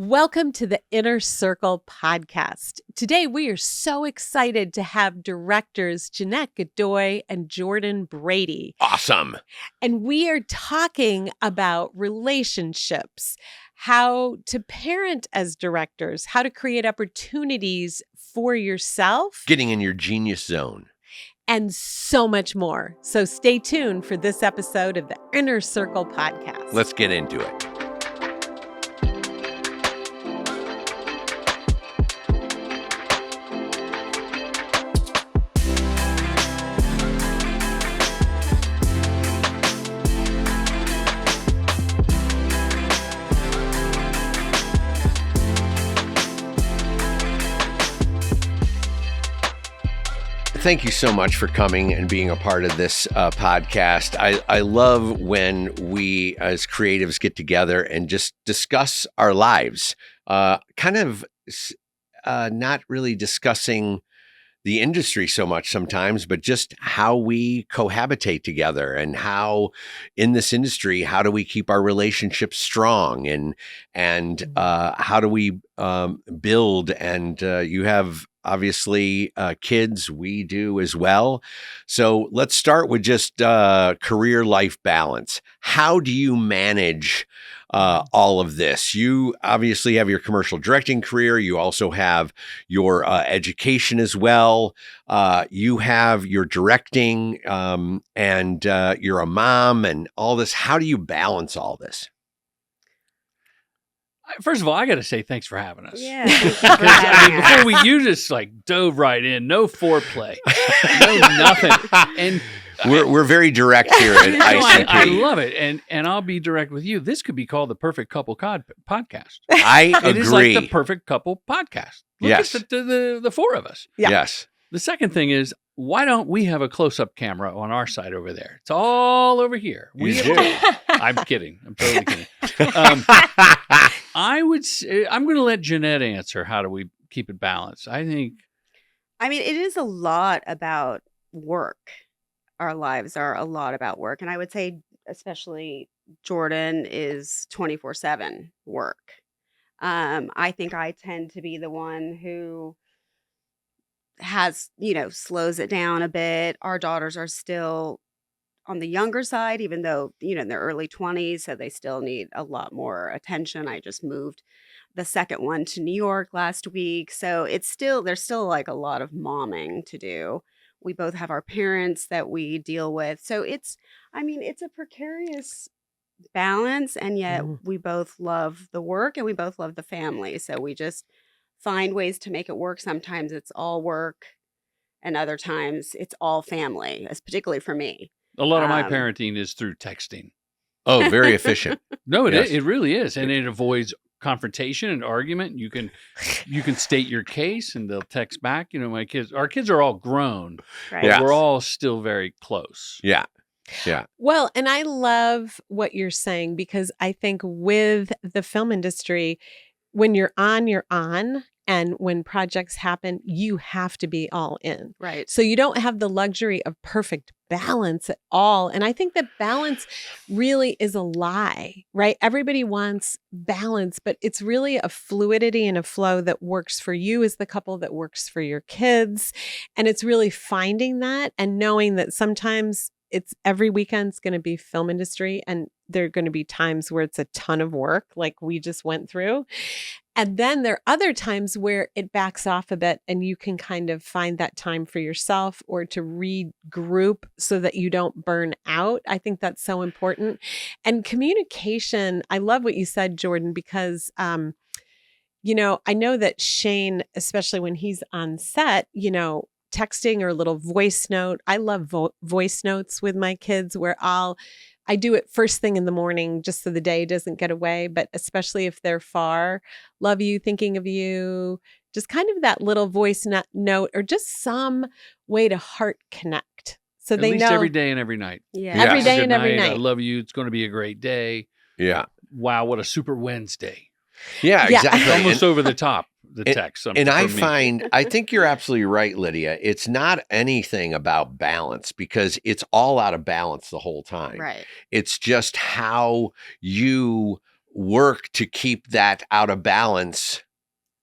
Welcome to the Inner Circle podcast. Today, we are so excited to have directors Jeannette Godoy and Jordan Brady. Awesome. And we are talking about relationships, how to parent as directors, how to create opportunities for yourself. Getting in your genius zone. And so much more. So stay tuned for this episode of the Inner Circle podcast. Let's get into it. Thank you so much for coming and being a part of this podcast. I love when we as creatives get together and just discuss our lives, not really discussing the industry so much sometimes, but just how we cohabitate together and how in this industry, how do we keep our relationships strong and how do we build? And you have obviously kids, we do as well. So let's start with just career life balance. How do you manage all of this? You obviously have your commercial directing career. You also have your education as well. You have your directing and you're a mom and all this. How do you balance all this? First of all, I got to say thanks for having us. Yeah, thank you for Before you just like dove right in, no foreplay, no nothing, and we're very direct here at ICP. I love it, and I'll be direct with you. This could be called the Perfect Couple podcast. I agree. It is like the Perfect Couple podcast. Look Yes. at the four of us. Yeah. Yes. The second thing is, why don't we have a close-up camera on our side over there? It's all over here. You do. I'm kidding. I'm totally kidding. I would say, I'm going to let Jeannette answer. How do we keep it balanced? I think. I mean, it is a lot about work. Our lives are a lot about work. And I would say, especially Jordan is 24/7 work. I think I tend to be the one who has, slows it down a bit. Our daughters are still on the younger side, even though, in their early 20s, so they still need a lot more attention. I just moved the second one to New York last week. So there's still like a lot of momming to do. We both have our parents that we deal with. So it's a precarious balance. And yet we both love the work and we both love the family. So we just find ways to make it work. Sometimes it's all work and other times it's all family, particularly for me. A lot of my parenting is through texting. Oh, very efficient. No, Yes. it really is. And it avoids confrontation and argument. You can state your case and they'll text back. Our kids are all grown, Right. but Yeah. we're all still very close. Yeah. Yeah. Well, and I love what you're saying because I think with the film industry, when you're on, you're on. And when projects happen, you have to be all in. Right. So you don't have the luxury of perfect balance at all. And I think that balance really is a lie, right? Everybody wants balance, but it's really a fluidity and a flow that works for you as the couple, that works for your kids. And it's really finding that and knowing that sometimes it's every weekend's going to be film industry and there are going to be times where it's a ton of work like we just went through. And then there are other times where it backs off a bit and you can kind of find that time for yourself or to regroup so that you don't burn out. I think that's so important. And communication, I love what you said, Jordan, because, I know that Shane, especially when he's on set, texting or a little voice note. I love voice notes with my kids where I do it first thing in the morning just so the day doesn't get away. But especially if they're far, love you, thinking of you, just kind of that little voice note or just some way to heart connect. So At they least know every day and every night. Yeah. Every Yes. day Good and every I night. love you. It's going to be a great day. Yeah. Wow, what a super Wednesday. Yeah, Yeah. exactly. Almost over the top, the and- text. And I for me. I think you're absolutely right, Lydia. It's not anything about balance because it's all out of balance the whole time. Right. It's just how you work to keep that out of balance,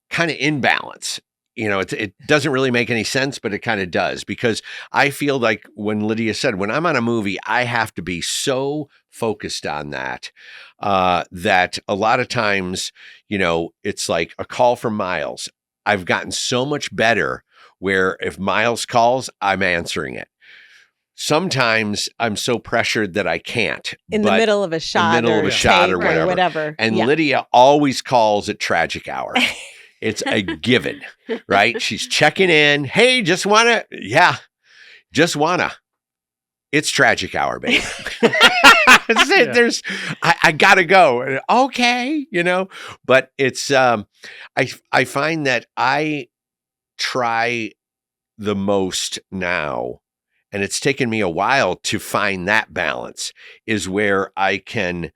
kind of in balance. It doesn't really make any sense, but it kind of does, because I feel like when Lydia said, when I'm on a movie, I have to be so focused on that, that a lot of times, it's like a call from Miles. I've gotten so much better where if Miles calls, I'm answering it. Sometimes I'm so pressured that I can't. In the middle of a shot or whatever. And Lydia always calls at tragic hour. It's a given, right? She's checking in. Hey, just wanna. It's tragic hour, babe. I gotta go. Okay, but it's, I find that I try the most now, and it's taken me a while to find that balance, is where I can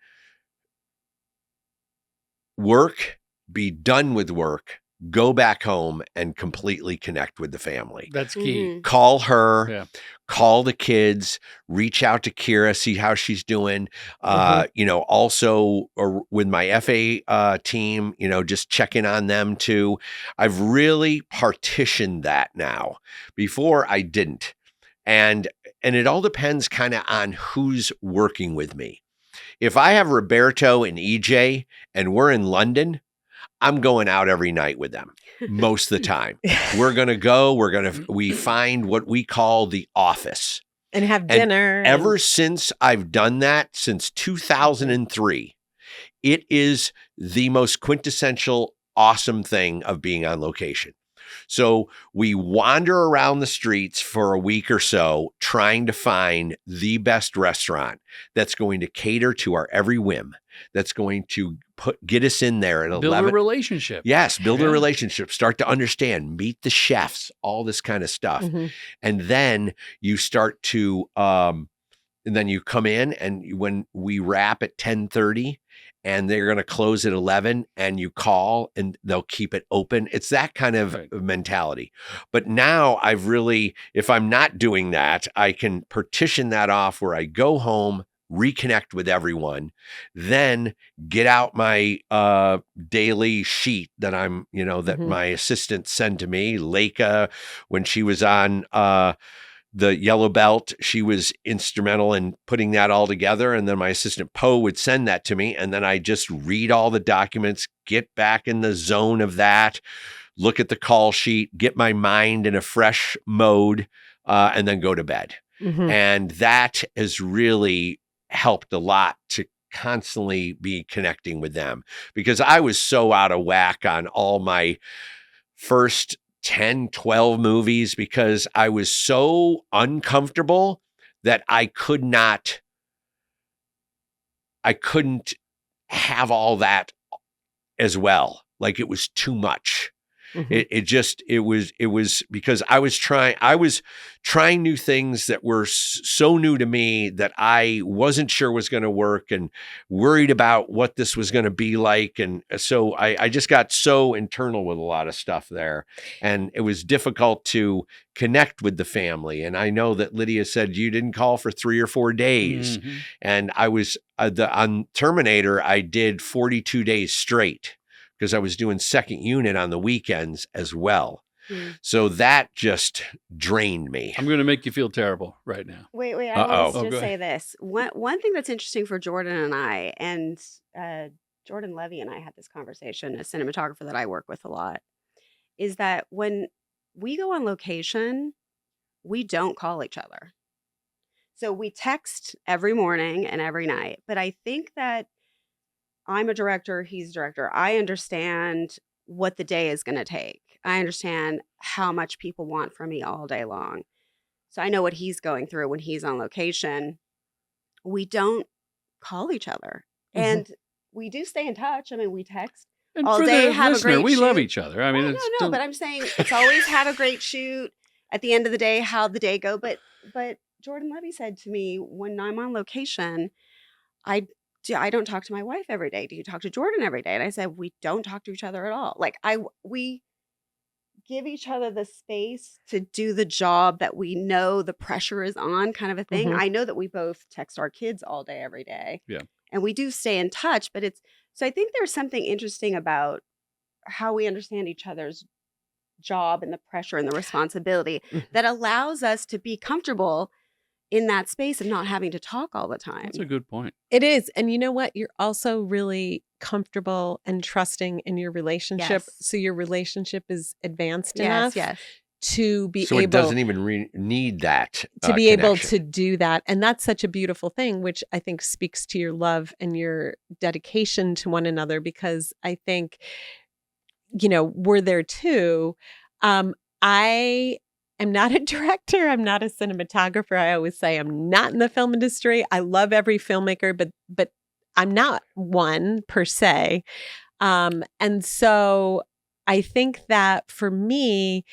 work, be done with work, go back home and completely connect with the family. That's key. Mhm. Call her, call the kids, reach out to Kira, see how she's doing. Also with my FA team, just checking on them too. I've really partitioned that now. Before I didn't. And it all depends kind of on who's working with me. If I have Roberto and EJ and we're in London, I'm going out every night with them most of the time. We're going to go, we find what we call the office. And have dinner. Ever since I've done that, since 2003, it is the most quintessential awesome thing of being on location. So we wander around the streets for a week or so trying to find the best restaurant that's going to cater to our every whim, that's going to get us in there at 11. Build a relationship. Yes, build a relationship, start to understand, meet the chefs, all this kind of stuff. Mm-hmm. And then you start to, and then you come in, and when we wrap at 10:30, and they're going to close at 11, and you call and they'll keep it open. It's that kind of mentality. But now I've really, if I'm not doing that, I can partition that off where I go home, reconnect with everyone, then get out my daily sheet that I'm, that my assistants send to me. Leica, when she was on the Yellow Belt, she was instrumental in putting that all together. And then my assistant Poe would send that to me. And then I just read all the documents, get back in the zone of that, look at the call sheet, get my mind in a fresh mode, and then go to bed. Mm-hmm. And that has really helped a lot to constantly be connecting with them, because I was so out of whack on all my first 10, 12 movies, because I was so uncomfortable that I couldn't have all that as well. Like, it was too much. Mm-hmm. It was because I was trying new things that were so new to me that I wasn't sure was going to work, and worried about what this was going to be like. And so I just got so internal with a lot of stuff there, and it was difficult to connect with the family. And I know that Lydia said you didn't call for 3 or 4 days. Mm-hmm. And I was on Terminator, I did 42 days straight, because I was doing second unit on the weekends as well. So that just drained me. I'm going to make you feel terrible right now. Wait, I want to just say this. One thing that's interesting for Jordan and I, and Jordan Levy and I had this conversation, a cinematographer that I work with a lot, is that when we go on location, we don't call each other. So we text every morning and every night. But I think that I'm a director, he's a director. I understand what the day is going to take. I understand how much people want from me all day long. So I know what he's going through when he's on location. We don't call each other. Mm-hmm. And we do stay in touch. I mean, we text and all for day, the have listener, a great we shoot. love each other. I mean, no, but I'm saying it's always have a great shoot. At the end of the day, how'd the day go? But Jordan Levy said to me, when I'm on location, I don't talk to my wife every day. Do you talk to Jordan every day? And I said, we don't talk to each other at all. Like, we give each other the space to do the job that we know the pressure is on, kind of a thing. Mm-hmm. I know that we both text our kids all day, every day. Yeah. And we do stay in touch, but it's So I think there's something interesting about how we understand each other's job and the pressure and the responsibility Mhm. that allows us to be comfortable in that space of not having to talk all the time. That's a good point. It is. And you know what? You're also really comfortable and trusting in your relationship. Yes. So your relationship is advanced Yes, enough yes. to be So it able doesn't even need that to be able connection. to do that. And that's such a beautiful thing, which I think speaks to your love and your dedication to one another, because I think, we're there too. I am not a director. I'm not a cinematographer. I always say I'm not in the film industry. I love every filmmaker, but I'm not one per se. And so I think that for me,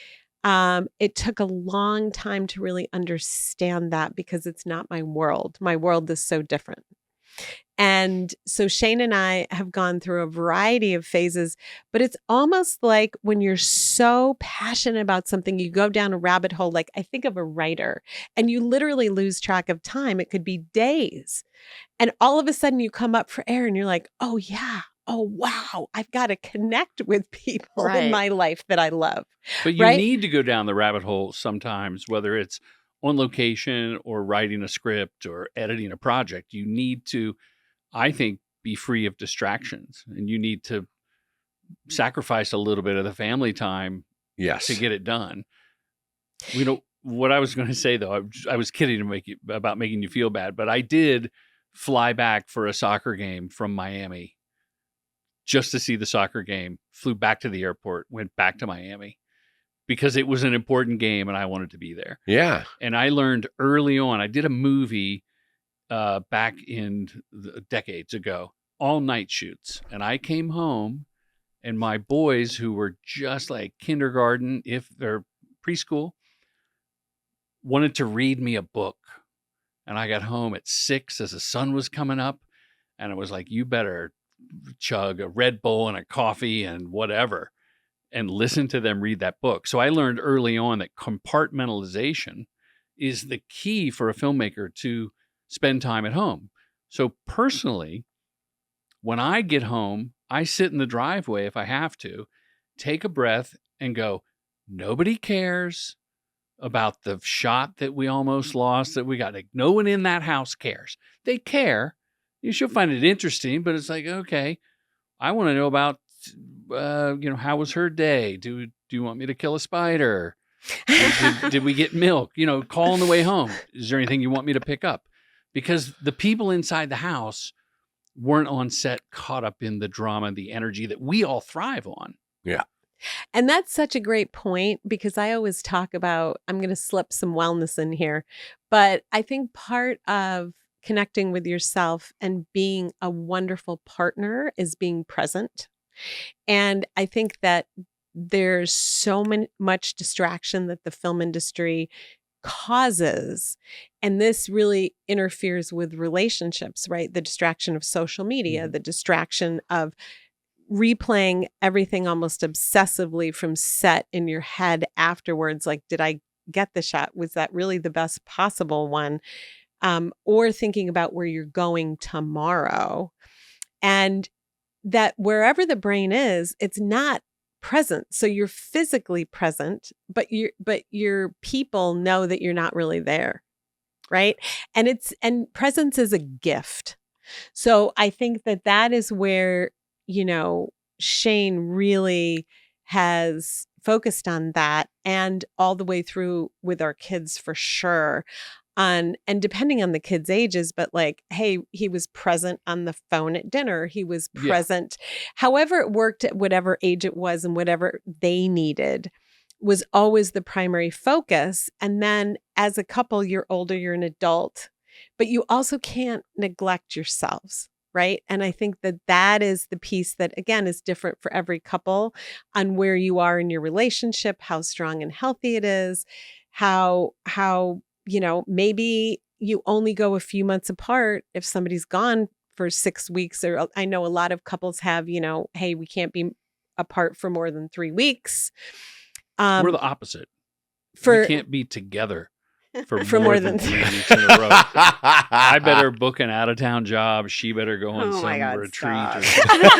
it took a long time to really understand that, because it's not my world. My world is so different. And so Shane and I have gone through a variety of phases, but it's almost like when you're so passionate about something, you go down a rabbit hole. Like I think of a writer, and you literally lose track of time. It could be days. And all of a sudden you come up for air and you're like, oh yeah. Oh, wow. I've got to connect with people in Right. my life that I love. But you Right? need to go down the rabbit hole sometimes, whether it's on location or writing a script or editing a project. You need to, I think, be free of distractions, and you need to sacrifice a little bit of the family time Yes. to get it done. What I was going to say though, I was kidding about making you feel bad, but I did fly back for a soccer game from Miami just to see the soccer game. Flew back to the airport, went back to Miami because it was an important game and I wanted to be there. Yeah. And I learned early on. I did a movie back in decades ago, all night shoots, and I came home, and my boys, who were just like kindergarten, if they're preschool, wanted to read me a book. And I got home at 6 as the sun was coming up, and it was like, you better chug a Red Bull and a coffee and whatever and listen to them read that book. So I learned early on that compartmentalization is the key for a filmmaker to spend time at home. So personally, when I get home, I sit in the driveway if I have to, take a breath and go, nobody cares about the shot that we almost lost that we got. Like, no one in that house cares. They care. You should find it interesting, but it's like, okay, I want to know about, how was her day? Do you want me to kill a spider? Did we get milk? Call on the way home. Is there anything you want me to pick up? Because the people inside the house weren't on set caught up in the drama, the energy that we all thrive on. Yeah. And that's such a great point, because I always talk about, I'm going to slip some wellness in here, but I think part of connecting with yourself and being a wonderful partner is being present. And I think that there's so much distraction that the film industry causes. And this really interferes with relationships, right? The distraction of social media, the distraction of replaying everything almost obsessively from set in your head afterwards. Like, did I get the shot? Was that really the best possible one? Or thinking about where you're going tomorrow. And that wherever the brain is, it's not present. So you're physically present, but your people know that you're not really there. Right. And presence is a gift. So I think that is where, Shane really has focused on that, and all the way through with our kids for sure. And depending on the kids' ages, but like, hey, he was present on the phone at dinner. He was present, however it worked at whatever age it was and whatever they needed was always the primary focus. And then as a couple, you're older, you're an adult, but you also can't neglect yourselves. Right. And I think that is the piece that, again, is different for every couple on where you are in your relationship, how strong and healthy it is, how, maybe you only go a few months apart if somebody's gone for 6 weeks. Or I know a lot of couples have, hey, we can't be apart for more than 3 weeks. We're the opposite. We can't be together for more than 3 weeks in a row. I better book an out-of-town job. She better go on Oh my some God, retreat. stop. Or something.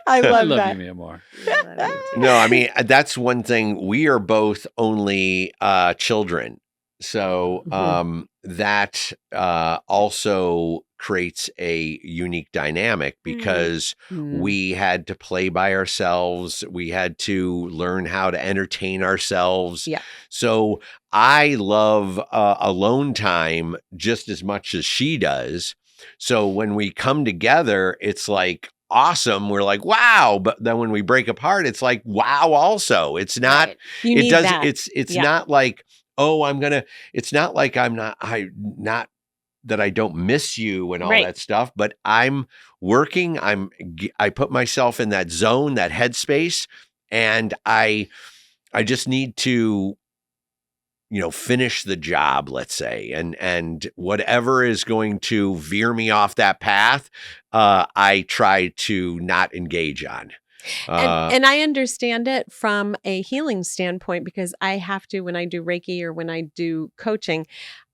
I I love love that. you, Myanmar. I love you too. No, I mean, that's one thing. We are both only children. So that also creates a unique dynamic because we had to play by ourselves. We had to learn how to entertain ourselves. Yeah. So I love alone time just as much as she does. So when we come together, it's like awesome. We're like, wow. But then when we break apart, it's like, wow, also. It's not, Right. You it need does, that. it's Yeah. not like, oh, it's not like not that I don't miss you and all Right. that stuff, but I'm working. I put myself in that zone, that headspace, and I just need to, finish the job, let's say, and whatever is going to veer me off that path, I try to not engage on. And I understand it from a healing standpoint because I have to, when I do Reiki or when I do coaching,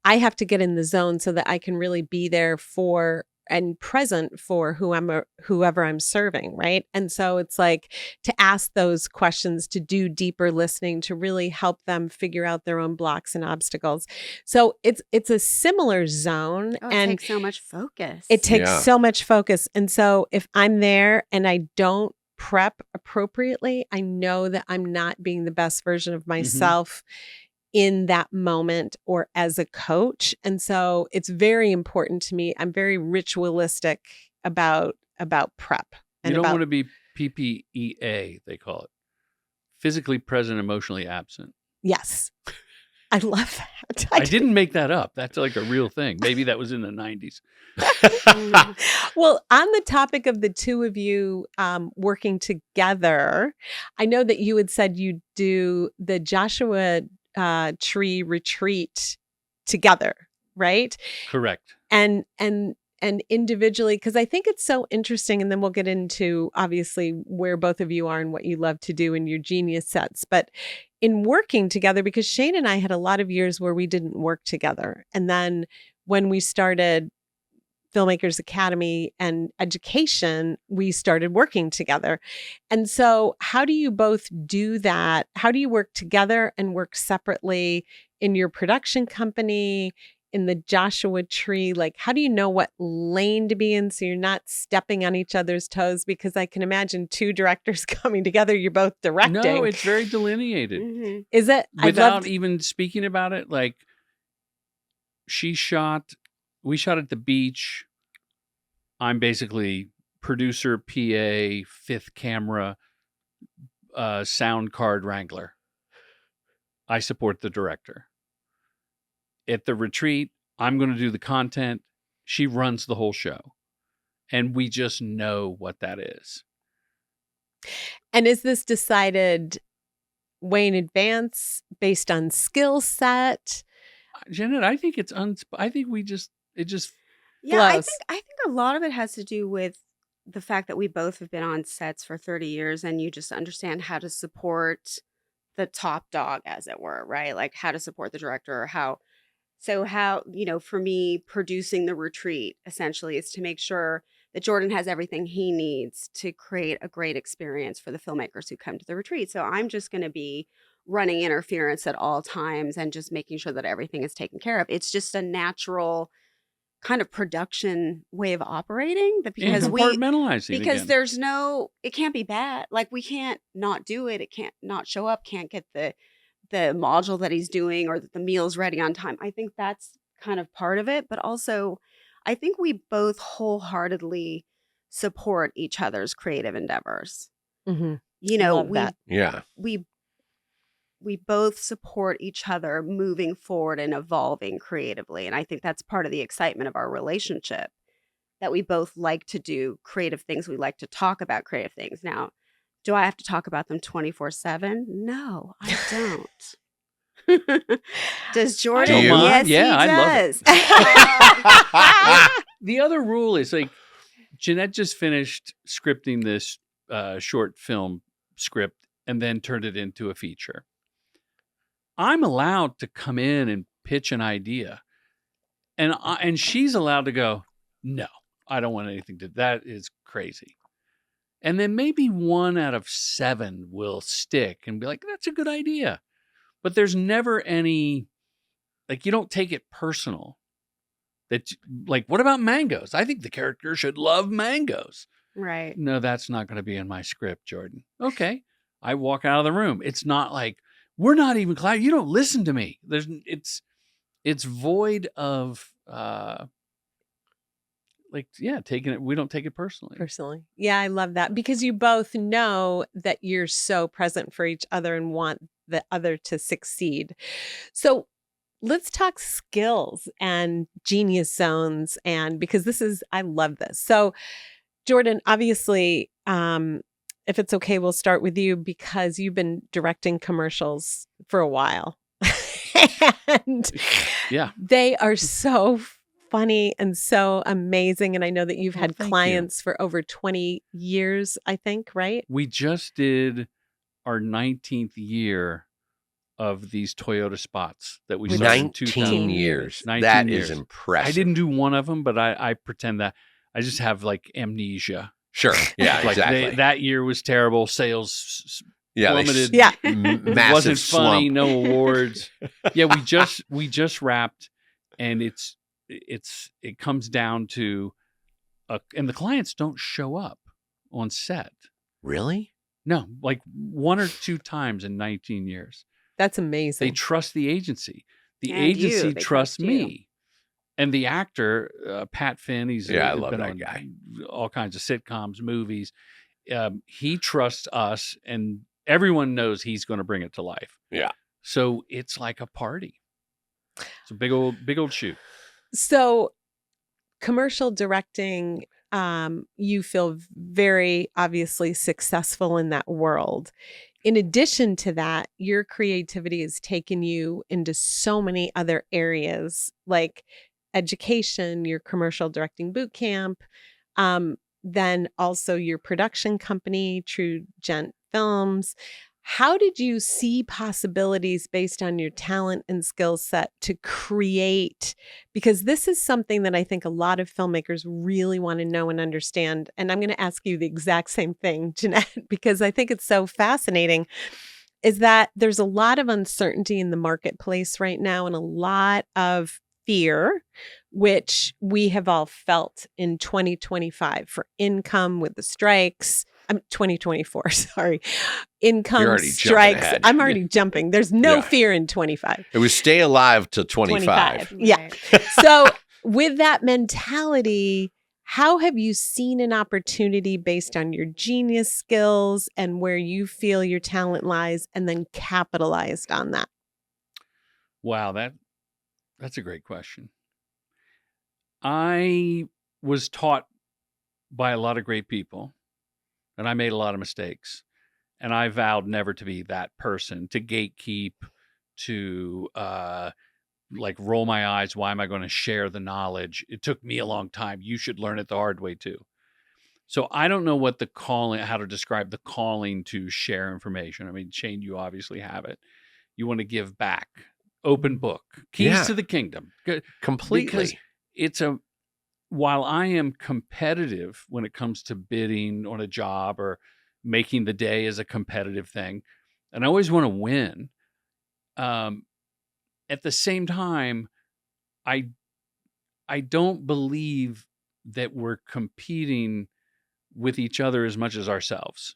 I have to get in the zone so that I can really be there for and present for whoever I'm serving, right? And so it's like to ask those questions, to do deeper listening, to really help them figure out their own blocks and obstacles. So it's a similar zone, Oh, it and takes so much focus. it takes Yeah. so much focus. And so if I'm there and I don't prep appropriately, I know that I'm not being the best version of myself in that moment or as a coach. And so it's very important to me. I'm very ritualistic about prep. You And don't about want to be PPEA, they call it. Physically present, emotionally absent. yes. I love that. I didn't make that up. That's like a real thing. Maybe that was in the 90s. Well, on the topic of the two of you working together, I know that you had said you do the Joshua Tree retreat together, right? Correct. And individually, because I think it's so interesting, and then we'll get into obviously where both of you are and what you love to do in your genius sets. But in working together, because Shane and I had a lot of years where we didn't work together. And then when we started Filmmakers Academy and education, we started working together. And so how do you both do that? How do you work together and work separately in your production company, in the Joshua Tree? Like, how do you know what lane to be in so you're not stepping on each other's toes? Because I can imagine two directors coming together, you're both directing. No, it's very delineated. Mhm. Is it? Without even speaking about it, like we shot at the beach. I'm basically producer, PA, fifth camera, sound card wrangler. I support the director. At the retreat, I'm going to do the content. She runs the whole show. And we just know what that is. And is this decided way in advance based on skill set? Jeannette, I think I think it just Yeah, I flows. think a lot of it has to do with the fact that we both have been on sets for 30 years and you just understand how to support the top dog, as it were, right? Like how to support the director or how, for me, producing the retreat essentially is to make sure that Jordan has everything he needs to create a great experience for the filmmakers who come to the retreat. So I'm just going to be running interference at all times and just making sure that everything is taken care of. It's just a natural kind of production way of operating that and compartmentalizing because again. there's no, it can't be bad. Like we can't not do it. It can't not show up, can't get the module that he's doing or that the meal's ready on time. I think that's kind of part of it. But also I think we both wholeheartedly support each other's creative endeavors. Mm-hmm. You know, Love that. Yeah. we both support each other moving forward and evolving creatively. And I think that's part of the excitement of our relationship, that we both like to do creative things. We like to talk about creative things. Now, do I have to talk about them 24/7? No, I don't. Does Jordan? I don't mind. Yes, Yeah, he I love does. The other rule is like Jeannette just finished scripting this short film script and then turned it into a feature. I'm allowed to come in and pitch an idea, and she's allowed to go, no, I don't want anything to. That is crazy. And then maybe 1 out of 7 will stick and be like, that's a good idea. But there's never any, like, you don't take it personal. That, like, what about mangoes? I think the character should love mangoes. Right. No, that's not going to be in my script, Jordan. Okay. I walk out of the room. It's not like, we're not even glad you don't listen to me. It's void of, taking it. We don't take it personally. Yeah, I love that because you both know that you're so present for each other and want the other to succeed. So let's talk skills and genius zones. And because I love this. So Jordan, obviously, if it's okay, we'll start with you because you've been directing commercials for a while. And Yeah, they are so funny and so amazing. And I know that you've had thank clients for over 20 years, I think, right? we just did our 19th year of these Toyota spots that we started in 19 2000. years. 19 That years. is impressive. I didn't do one of them, but I pretend that I just have like amnesia. Sure. Yeah, Like exactly. that year was terrible. Sales yeah, plummeted. Yeah. It massive wasn't funny. slump. No awards. Yeah, we just wrapped, and it comes down to, and the clients don't show up on set. Really? No, like 1 or 2 times in 19 years. That's They amazing. trust the agency. The And you, agency they trusts trust you. me. And the actor, Pat Finn, he's Yeah, I love been that on guy. all kinds of sitcoms, movies. He trusts us, and everyone knows he's going to bring it to life. Yeah. So it's like a party. It's a big old shoot. So commercial directing, you feel very obviously successful in that world. In addition to that, your creativity has taken you into so many other areas like education, your commercial directing boot camp, then also your production company, True Gent Films. How did you see possibilities based on your talent and skill set to create? Because this is something that I think a lot of filmmakers really want to know and understand. And I'm going to ask you the exact same thing, Jeannette, because I think it's so fascinating, is that there's a lot of uncertainty in the marketplace right now and a lot of fear, which we have all felt in 2025 for income with the strikes. 2024, sorry. Income You're already jumping strikes. ahead. I'm already jumping. There's no Yeah. fear in 25. It was stay alive till 25. Yeah. Right. So with that mentality, how have you seen an opportunity based on your genius skills and where you feel your talent lies and then capitalized on that? Wow, that's a great question. I was taught by a lot of great people, and I made a lot of mistakes. And I vowed never to be that person, to gatekeep, to like roll my eyes. Why am I going to share the knowledge? It took me a long time. You should learn it the hard way too. So I don't know what how to describe the calling to share information. I mean, Shane, you obviously have it. You want to give back. Open book. Keys Yeah. to the kingdom. Completely. Because while I am competitive when it comes to bidding on a job or making the day as a competitive thing, and I always want to win, at the same time, I don't believe that we're competing with each other as much as ourselves.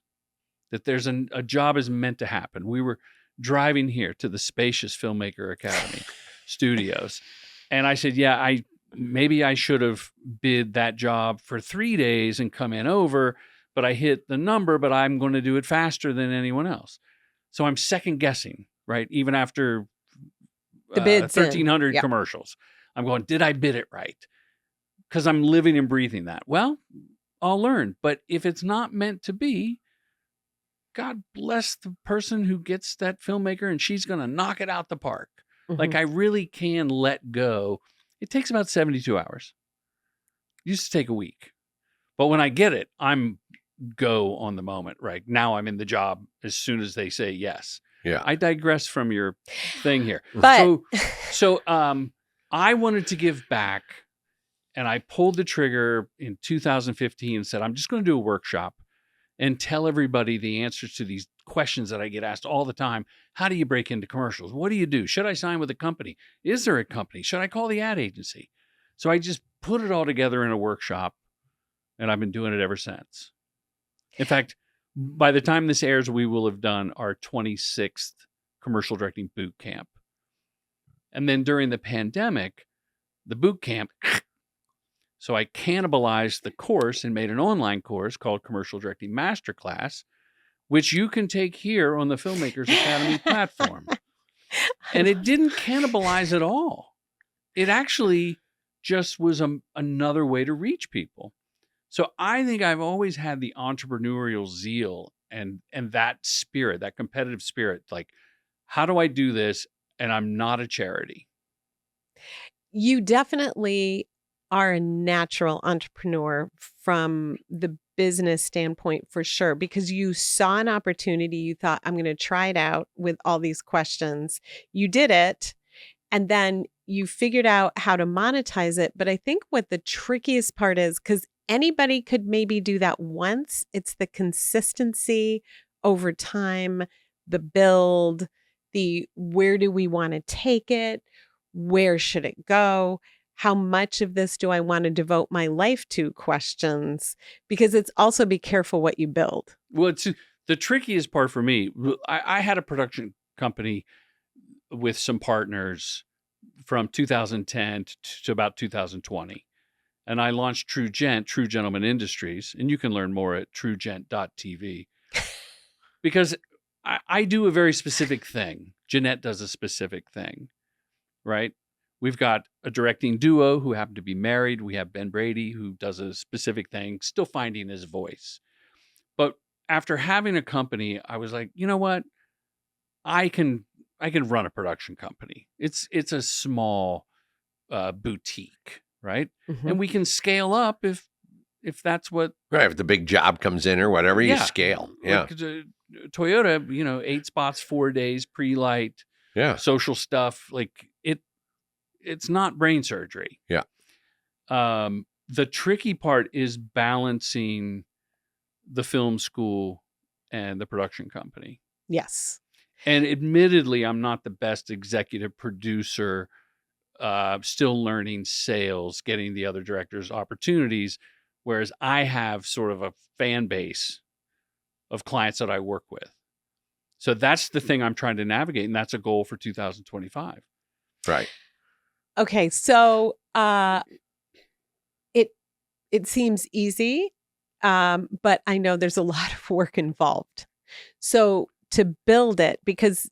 That there's a job is meant to happen. We were driving here to the spacious Filmmaker Academy studios, and I said, yeah, maybe I should have bid that job for 3 days and come in over, but I hit the number, but I'm going to do it faster than anyone else. So I'm second guessing, right? Even after The bid's in. 1,300 Yep. commercials, I'm going, did I bid it right? Because I'm living and breathing that. Well, I'll learn. But if it's not meant to be, God bless the person who gets that filmmaker and she's going to knock it out the park. Mhm. Like I really can let go. It takes about 72 hours. It used to take a week. But when I get it, I'm go on the moment, right? Now I'm in the job as soon as they say yes. Yeah. I digress from your thing here. But So I wanted to give back, and I pulled the trigger in 2015 and said, I'm just going to do a workshop and tell everybody the answers to these questions that I get asked all the time. How do you break into commercials? What do you do? Should I sign with a company? Is there a company? Should I call the ad agency? So I just put it all together in a workshop, and I've been doing it ever since. In fact, by the time this airs, we will have done our 26th commercial directing boot camp. And then during the pandemic, the boot camp, so I cannibalized the course and made an online course called Commercial Directing Masterclass, which you can take here on the Filmmakers Academy platform. And it didn't cannibalize at all. It actually just was another way to reach people. So I think I've always had the entrepreneurial zeal and that spirit, that competitive spirit. Like, how do I do this? And I'm not a charity. You definitely are a natural entrepreneur from the business standpoint for sure, because you saw an opportunity. You thought, I'm going to try it out with all these questions. You did it. And then you figured out how to monetize it. But I think what the trickiest part is, because anybody could maybe do that once, it's the consistency over time, the build, the where do we want to take it? Where should it go? How much of this do I want to devote my life to questions? Because it's also be careful what you build. Well, it's the trickiest part for me. I had a production company with some partners from 2010 to about 2020. And I launched True Gentleman Industries, and you can learn more at truegent.tv. Because I do a very specific thing. Jeannette does a specific thing, right? We've got a directing duo who happen to be married. We have Ben Brady, who does a specific thing, still finding his voice. But after having a company, I was like, you know what? I can run a production company. It's a small boutique, right? Mm-hmm. And we can scale up if that's what. Right. If the big job comes in or whatever, you Yeah. scale. Yeah. Like, Toyota, 8 spots, 4 days, pre-light, Yeah. social stuff. Like it's not brain surgery. Yeah. The tricky part is balancing the film school and the production company. Yes. And admittedly, I'm not the best executive producer, still learning sales, getting the other directors opportunities, whereas I have sort of a fan base of clients that I work with. So that's the thing I'm trying to navigate, and that's a goal for 2025. Right. Okay, so it seems easy, but I know there's a lot of work involved. So to build it, because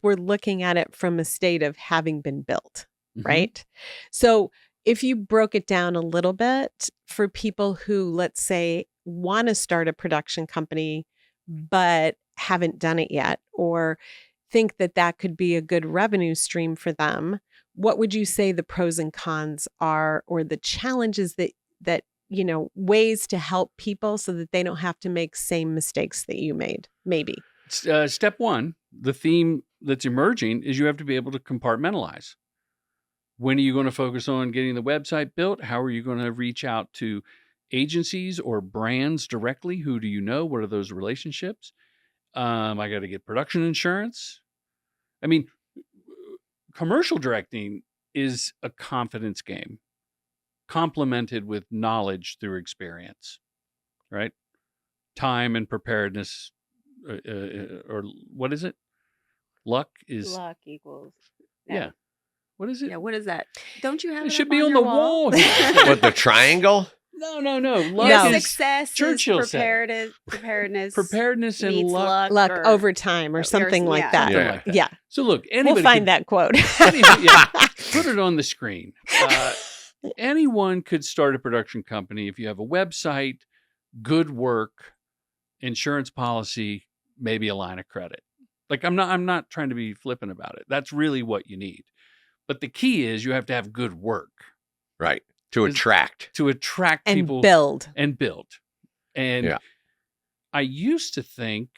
we're looking at it from a state of having been built, right? So if you broke it down a little bit for people who, let's say, want to start a production company but haven't done it yet, or think that could be a good revenue stream for them, what would you say the pros and cons are, or the challenges that ways to help people so that they don't have to make same mistakes that you made, maybe? Step one, the theme that's emerging is you have to be able to compartmentalize. When are you going to focus on getting the website built? How are you going to reach out to agencies or brands directly? Who do you know? What are those relationships? I got to get production insurance. I mean, commercial directing is a confidence game, complemented with knowledge through experience, right? Time and preparedness, or what is it? Luck equals. Yeah. What is it? Yeah, what is that? Don't you have it? It should up be on your the wall. What, the triangle? No. Your Luck is success Churchill is said. preparedness and meets luck. Luck or- over time or something like yeah. that. Something Yeah. like that. Yeah. So look, anybody We'll find could- that quote. Put it on the screen. Anyone could start a production company if you have a website, good work, insurance policy, maybe a line of credit. Like I'm not trying to be flippant about it. That's really what you need. But the key is you have to have good work Right. To attract. And people build. and build. And Yeah. I used to think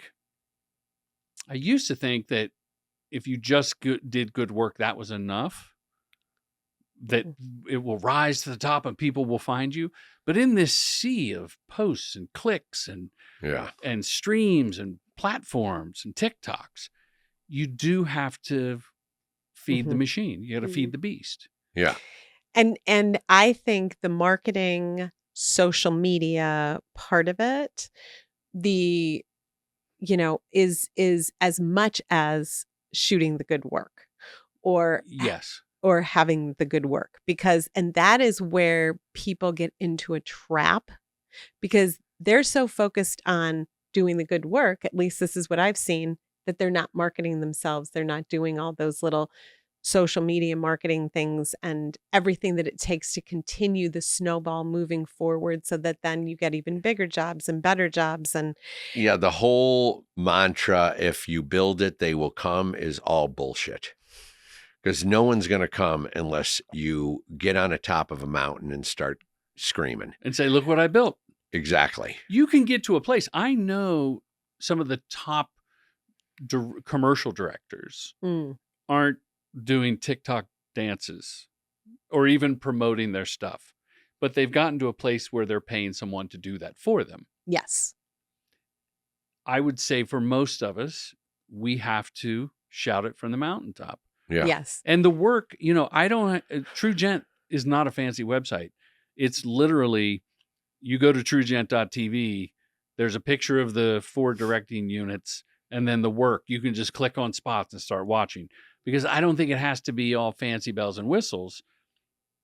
I used to think that if you just did good work, that was enough, that it will rise to the top and people will find you. But in this sea of posts and clicks and streams and platforms and TikToks, you do have to feed the machine. You got to feed the beast. Yeah. And I think the marketing, social media part of it, is as much as shooting the good work or yes, or having the good work, and that is where people get into a trap, because they're so focused on doing the good work. At least this is what I've seen, that they're not marketing themselves. They're not doing all those little social media marketing things and everything that it takes to continue the snowball moving forward, so that then you get even bigger jobs and better jobs. And yeah, the whole mantra, if you build it, they will come, is all bullshit. Because no one's going to come unless you get on the top of a mountain and start screaming and say, look what I built. Exactly. You can get to a place. I know some of the top commercial directors aren't doing TikTok dances or even promoting their stuff, but they've gotten to a place where they're paying someone to do that for them. Yes. I would say for most of us, we have to shout it from the mountaintop. Yeah. Yes. And the work, TrueGent is not a fancy website. It's literally, you go to truegent.tv, there's a picture of the 4 directing units, and then the work. You can just click on spots and start watching. Because I don't think it has to be all fancy bells and whistles,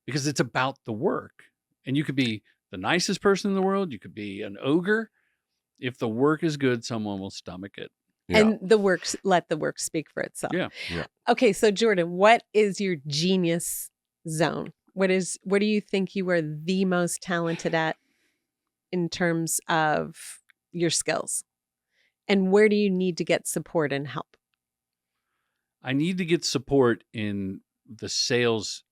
because it's about the work. And you could be the nicest person in the world. You could be an ogre. If the work is good, someone will stomach it. Yeah. And let the work speak for itself. Yeah. Okay, so Jordan, what is your genius zone? What do you think you are the most talented at in terms of your skills? And where do you need to get support and help? I need to get support in the sales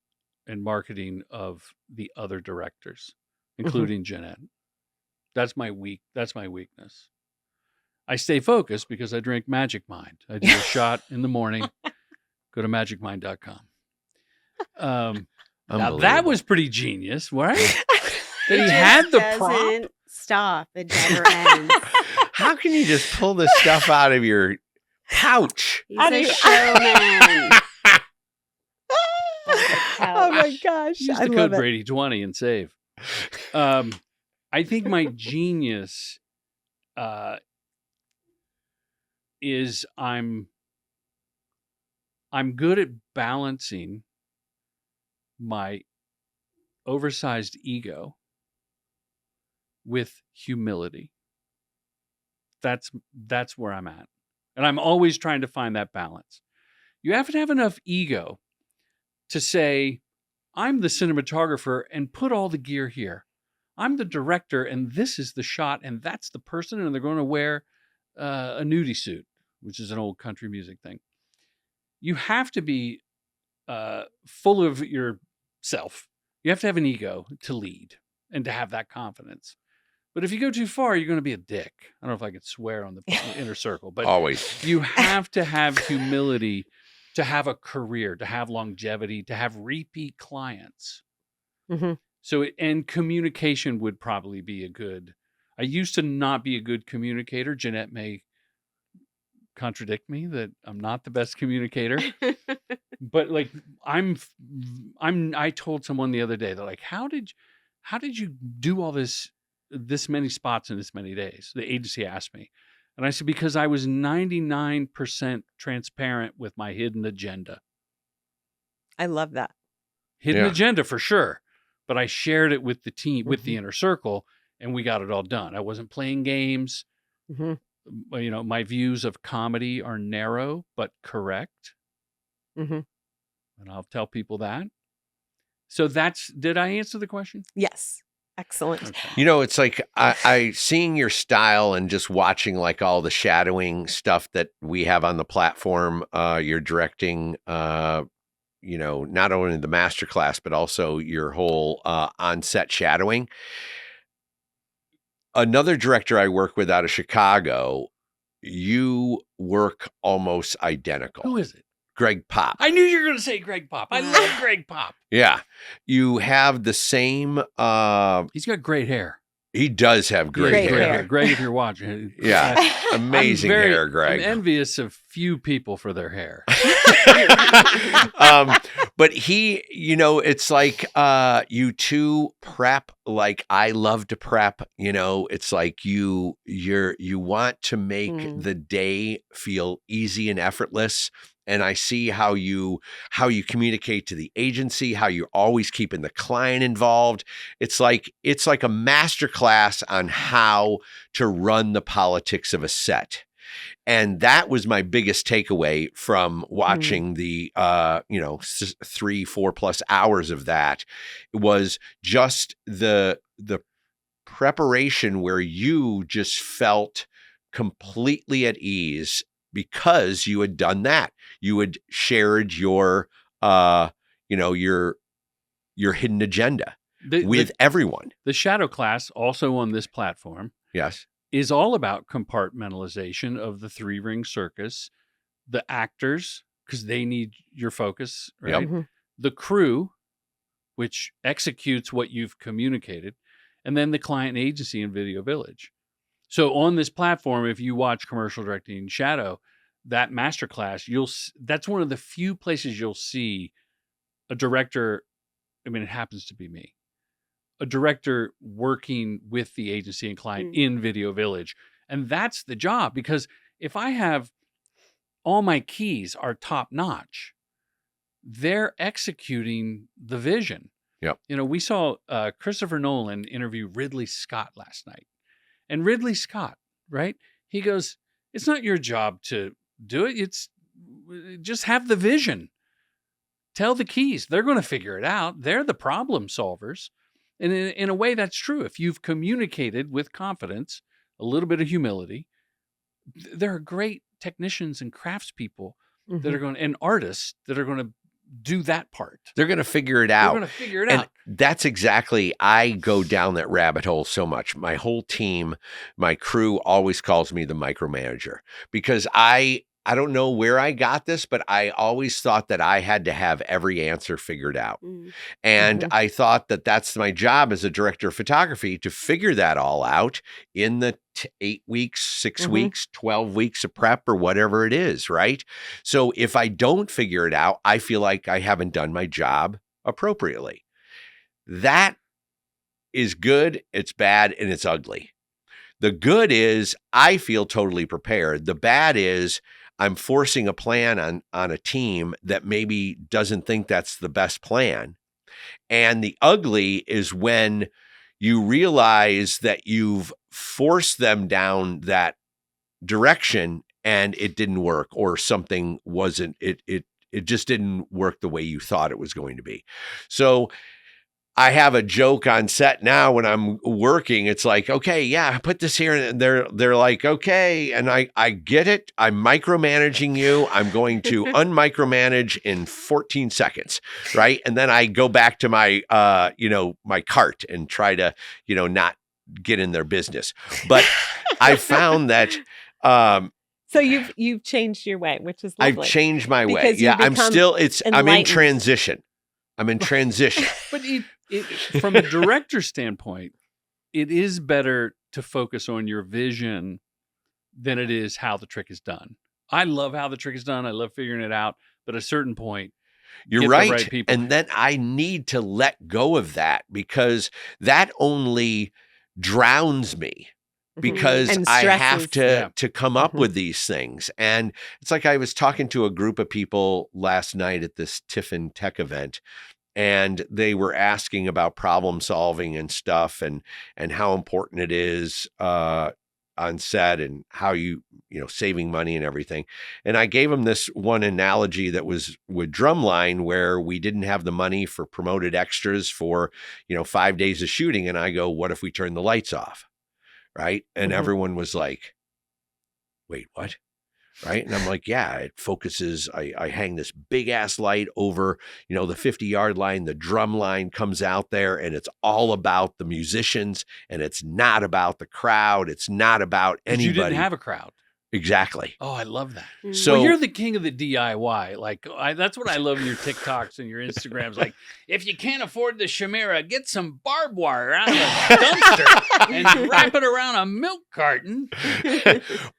and marketing of the other directors, including Jeannette. That's my weakness. I stay focused because I drink Magic Mind. I do a shot in the morning. Go to magicmind.com. Now that was pretty genius, right? That he had the prop. Stop. It never ends. How can you just pull this stuff out of your pouch? He's a showman. Oh my gosh. Use I the love code it. Brady 20 and save. I think my genius is I'm good at balancing my oversized ego with humility. That's where I'm at. And I'm always trying to find that balance. You have to have enough ego to say, I'm the cinematographer and put all the gear here. I'm the director and this is the shot and that's the person and they're going to wear a nudie suit, which is an old country music thing. You have to be full of yourself. You have to have an ego to lead and to have that confidence. But if you go too far, you're going to be a dick. I don't know if I could swear on the inner circle, but always you have to have humility to have a career, to have longevity, to have repeat clients. So, and communication would probably be I used to not be a good communicator. Jeannette may contradict me that I'm not the best communicator, but like I told someone the other day, they're like, how did you do all this many spots in this many days? The agency asked me. And I said, because I was 99% transparent with my hidden agenda. I love that. Hidden agenda for sure. But I shared it with the team, with the inner circle, and we got it all done. I wasn't playing games. My views of comedy are narrow, but correct. And I'll tell people that. So did I answer the question? Yes. Excellent. Okay. It's like I seeing your style and just watching like all the shadowing stuff that we have on the platform. You're directing, not only the masterclass, but also your whole on-set shadowing. Another director I work with out of Chicago, you work almost identical. Who is it? Greg Pop. I knew you were going to say Greg Pop. I love Greg Pop. Yeah. You have the same He's got great hair. he does have great hair. Greg, if you're watching. Yeah. Amazing hair, Greg. I'm envious of few people for their hair. But he, it's like you two prep like I love to prep. It's like you want to make the day feel easy and effortless. And I see how you communicate to the agency, how you're always keeping the client involved. It's like a master class on how to run the politics of a set. And that was my biggest takeaway from watching the 3-4+ hours of that. It was just the preparation where you just felt completely at ease because you had done that. You had shared your hidden agenda with everyone. The shadow class, also on this platform, yes, is all about compartmentalization of the 3-ring circus, the actors, because they need your focus, right? Yep. The crew, which executes what you've communicated, and then the client and agency in Video Village. So on this platform, if you watch Commercial Directing Shadow, that masterclass, that's one of the few places you'll see a director. I mean, it happens to be me. A director working with the agency and client in Video Village. And that's the job, because if I have all my keys are top notch, they're executing the vision. Yep. We saw Christopher Nolan interview Ridley Scott last night. And Ridley Scott, right? He goes, it's not your job to do it. It's just have the vision. Tell the keys. They're going to figure it out. They're the problem solvers. And in a way, that's true. If you've communicated with confidence, a little bit of humility, there are great technicians and craftspeople that are and artists that are going to do that part. They're going to figure it out. And that's exactly, I go down that rabbit hole so much. My whole team, my crew always calls me the micromanager because I don't know where I got this, but I always thought that I had to have every answer figured out. And I thought that that's my job as a director of photography, to figure that all out in the 8 weeks, 6 weeks, 12 weeks of prep or whatever it is, right? So if I don't figure it out, I feel like I haven't done my job appropriately. That is good, it's bad, and it's ugly. The good is I feel totally prepared. The bad is I'm forcing a plan on a team that maybe doesn't think that's the best plan. And the ugly is when you realize that you've forced them down that direction and it didn't work, or something wasn't, it just didn't work the way you thought it was going to be. So I have a joke on set now when I'm working. It's like, okay, yeah, put this here. And they're like, okay. And I get it. I'm micromanaging you. I'm going to unmicromanage in 14 seconds. Right. And then I go back to my, my cart and try to, not get in their business. But I found that, so you've changed your way, which is lovely. I've changed my way. Yeah. I'm in transition. I'm in transition. But from a director standpoint, it is better to focus on your vision than it is how the trick is done. I love how the trick is done. I love figuring it out. But at a certain point, you're right. The right people. And then I need to let go of that, because that only drowns me. Because I have to come up with these things. And it's like I was talking to a group of people last night at this Tiffin Tech event, and they were asking about problem solving and stuff, and how important it is on set, and how saving money and everything. And I gave them this one analogy that was with Drumline, where we didn't have the money for promoted extras for 5 days of shooting. And I go, what if we turn the lights off? Right. And everyone was like, wait, what? Right. And I'm like, yeah, it focuses. I hang this big ass light over, the 50-yard line. The drum line comes out there, and it's all about the musicians, and it's not about the crowd. It's not about anybody. You didn't have a crowd. Exactly. Oh, I love that. Mm. So Well, you're the king of the DIY. Like that's what I love in your TikToks and your Instagrams. Like, if you can't afford the Chimera, get some barbed wire out of a dumpster and wrap it around a milk carton.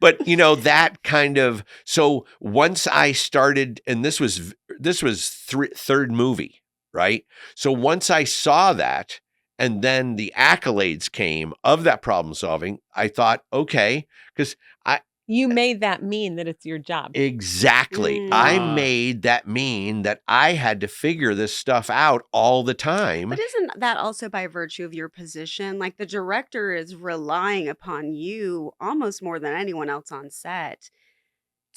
but that kind of, so once I started, and this was third movie, right? So once I saw that, and then the accolades came of that problem solving, I thought, okay, because You made that mean that it's your job. exactly. I made that mean that I had to figure this stuff out all the time. But isn't that also by virtue of your position? Like the director is relying upon you almost more than anyone else on set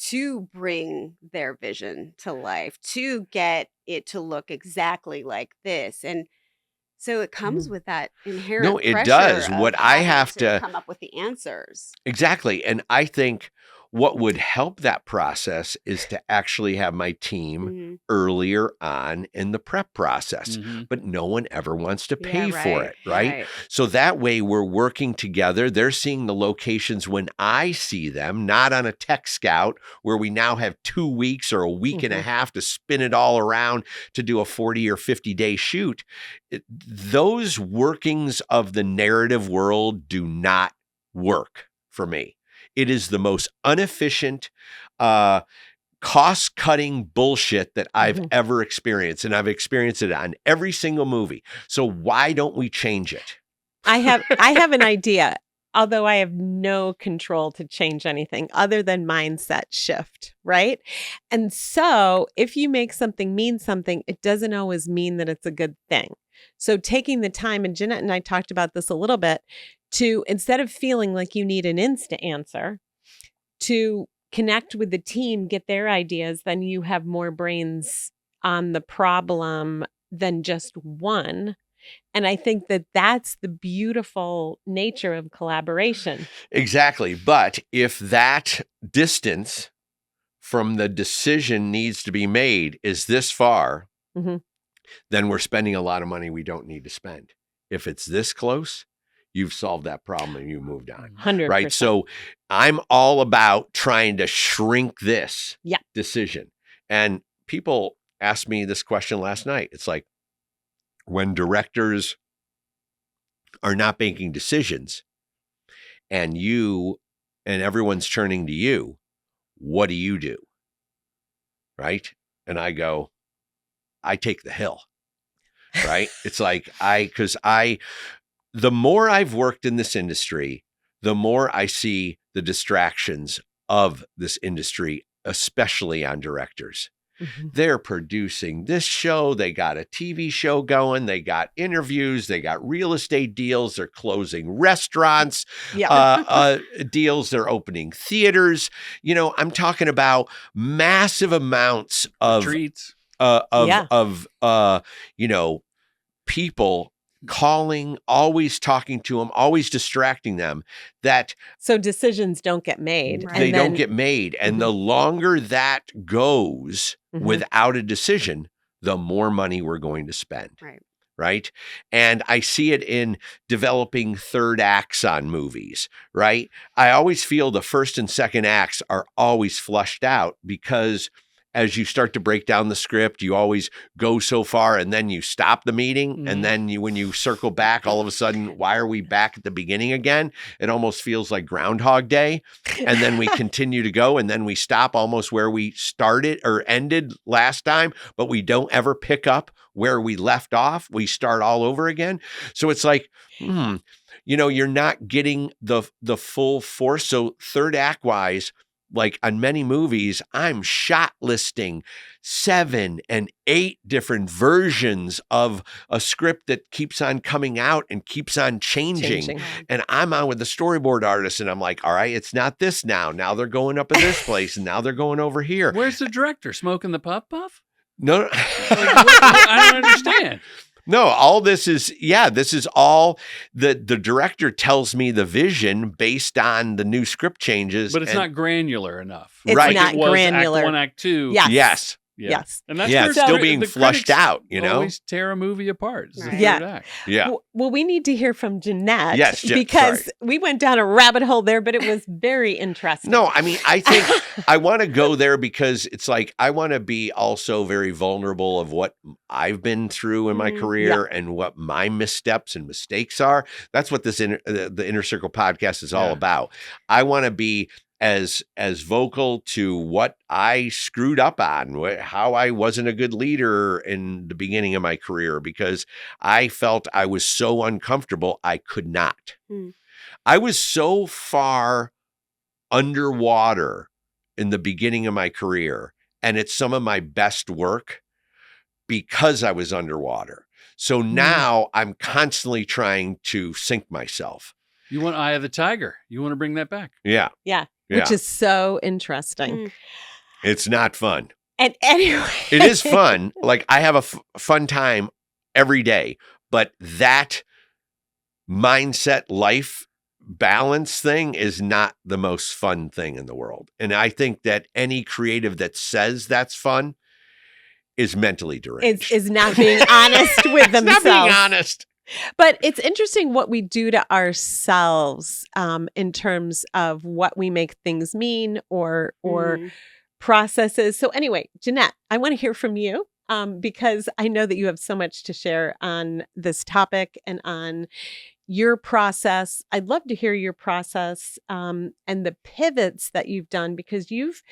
to bring their vision to life, to get it to look exactly like this. And so it comes with that inherent No, it pressure does. of What I having have to come up with the answers. Exactly. And I think what would help that process is to actually have my team Mhm. earlier on in the prep process, Mhm. but no one ever wants to Yeah, pay for right, it, right? So that way we're working together. They're seeing the locations when I see them, not on a tech scout where we now have 2 weeks or a week and a half to spin it all around to do a 40 or 50-day shoot. Those workings of the narrative world do not work for me. It is the most inefficient, cost-cutting bullshit that I've ever experienced, and I've experienced it on every single movie. So why don't we change it? I have an idea, although I have no control to change anything other than mindset shift, right? And so if you make something mean something, it doesn't always mean that it's a good thing. So taking the time, and Jeannette and I talked about this a little bit, to instead of feeling like you need an instant answer, to connect with the team, get their ideas, then you have more brains on the problem than just one. And I think that that's the beautiful nature of collaboration. Exactly. But if that distance from the decision needs to be made is this far, then we're spending a lot of money we don't need to spend. If it's this close, you've solved that problem and you moved on. 100%. Right. So I'm all about trying to shrink this decision. And people asked me this question last night. It's like, when directors are not making decisions and everyone's turning to you, what do you do? Right. And I go, I take the hill. Right. It's like the more I've worked in this industry, the more I see the distractions of this industry, especially on directors. They're producing this show. They got a TV show going. They got interviews. They got real estate deals. They're closing restaurants deals. They're opening theaters. I'm talking about massive amounts of Treats. People calling, always talking to them, always distracting them, that so decisions don't get made. Right. they don't get made. And the longer that goes without a decision, the more money we're going to spend. Right. And I see it in developing third acts on movies, right? I always feel the first and second acts are always flushed out because as you start to break down the script, you always go so far and then you stop the meeting. And then when you circle back, all of a sudden, why are we back at the beginning again? It almost feels like Groundhog Day. And then we continue to go and then we stop almost where we started or ended last time, but we don't ever pick up where we left off. We start all over again. So it's like, you're not getting the full force. So third act wise, like on many movies, I'm shot listing 7 and 8 different versions of a script that keeps on coming out and keeps on changing. And I'm on with the storyboard artist and I'm like, all right, it's not this now. Now they're going up in this place and now they're going over here. Where's the director? Smoking the puff puff? No. I don't understand. No, all this is all the director tells me the vision based on the new script changes. But it's not granular enough. It's Right. not It was granular. Act 1, Act 2. Yes. Yeah. Yes. And that's Yeah, where it's still the being flushed critics out, you know? always tear a movie apart. It's the Right. third Yeah. act. Yeah. Well, we need to hear from Jeannette Yes, because sorry. we went down a rabbit hole there, but it was very interesting. No, I mean, I think I want to go there because it's like I want to be also very vulnerable of what I've been through in my career and what my missteps and mistakes are. That's what this the Inner Circle podcast is all about. I want to be as vocal to what I screwed up on, how I wasn't a good leader in the beginning of my career because I felt I was so uncomfortable I could not. I was so far underwater in the beginning of my career, and it's some of my best work because I was underwater. So now I'm constantly trying to sink myself. You want Eye of the Tiger. You want to bring that back. Yeah. Which is so interesting. It's not fun. And anyway, it is fun. Like I have a fun time every day, but that mindset life balance thing is not the most fun thing in the world. And I think that any creative that says that's fun is mentally deranged. Is not being honest with themselves. Not being honest. But it's interesting what we do to ourselves in terms of what we make things mean or processes. So anyway, Jeannette, I want to hear from you because I know that you have so much to share on this topic and on your process. I'd love to hear your process and the pivots that you've done because you've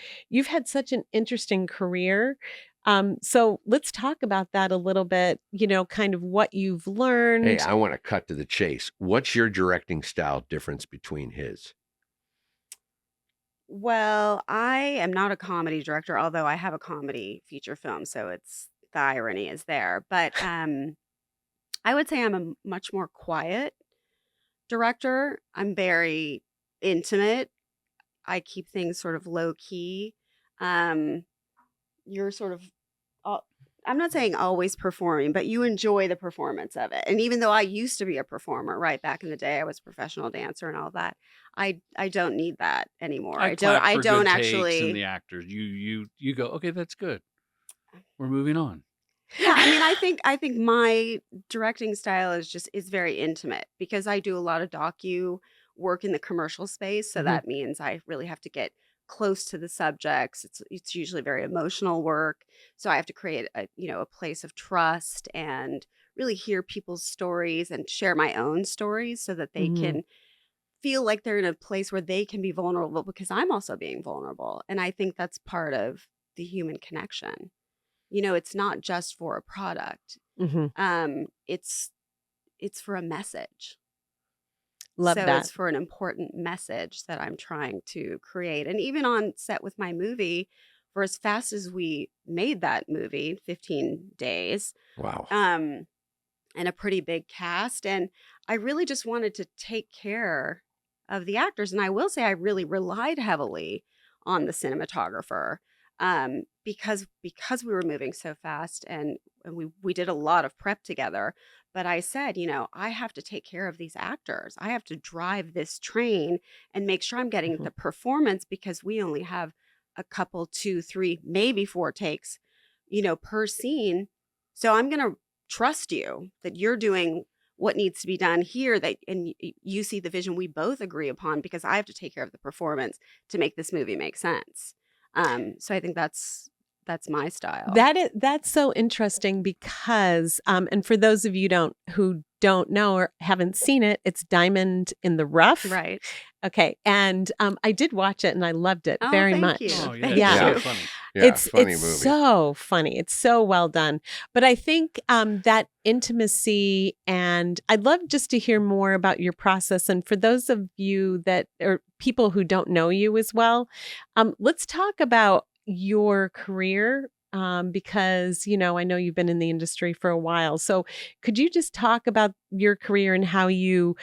had such an interesting career. So let's talk about that a little bit, you know, kind of what you've learned. Hey, I want to cut to the chase. What's your directing style difference between his? Well, I am not a comedy director, although I have a comedy feature film, so it's the irony is there. But I would say I'm a much more quiet director. I'm very intimate. I keep things sort of low key. You're sort of, I'm not saying always performing, but you enjoy the performance of it. And even though I used to be a performer, right back in the day, I was a professional dancer and all that. I don't need that anymore. I don't actually. And the actors, you go, okay, that's good. We're moving on. Yeah, I mean, I think my directing style is very intimate because I do a lot of docu work in the commercial space, so that means I really have to get close to the subjects. It's usually very emotional work, so I have to create a place of trust and really hear people's stories and share my own stories so that they can feel like they're in a place where they can be vulnerable because I'm also being vulnerable, and I think that's part of the human connection. You know, it's not just for a product. It's for a message. Love that. It's for an important message that I'm trying to create. And even on set with my movie, for as fast as we made that movie, 15 days. Wow. And a pretty big cast. And I really just wanted to take care of the actors. And I will say I really relied heavily on the cinematographer. Because we were moving so fast and we did a lot of prep together. But I said, I have to take care of these actors. I have to drive this train and make sure I'm getting the performance because we only have a couple, 2, 3, maybe 4 takes, per scene. So I'm going to trust you that you're doing what needs to be done here and you see the vision we both agree upon because I have to take care of the performance to make this movie make sense. So I think that's my style. That's so interesting because, and for those of you who don't know or haven't seen it, it's Diamond in the Rough. Right. Okay. And I did watch it and I loved it very much. You. Oh, Thank yeah. So funny. Yeah, It's funny movie. so funny. It's so well done. But I think that intimacy, and I'd love just to hear more about your process. And for those of you or people who don't know you as well, let's talk about your career because, I know you've been in the industry for a while. So could you just talk about your career and how you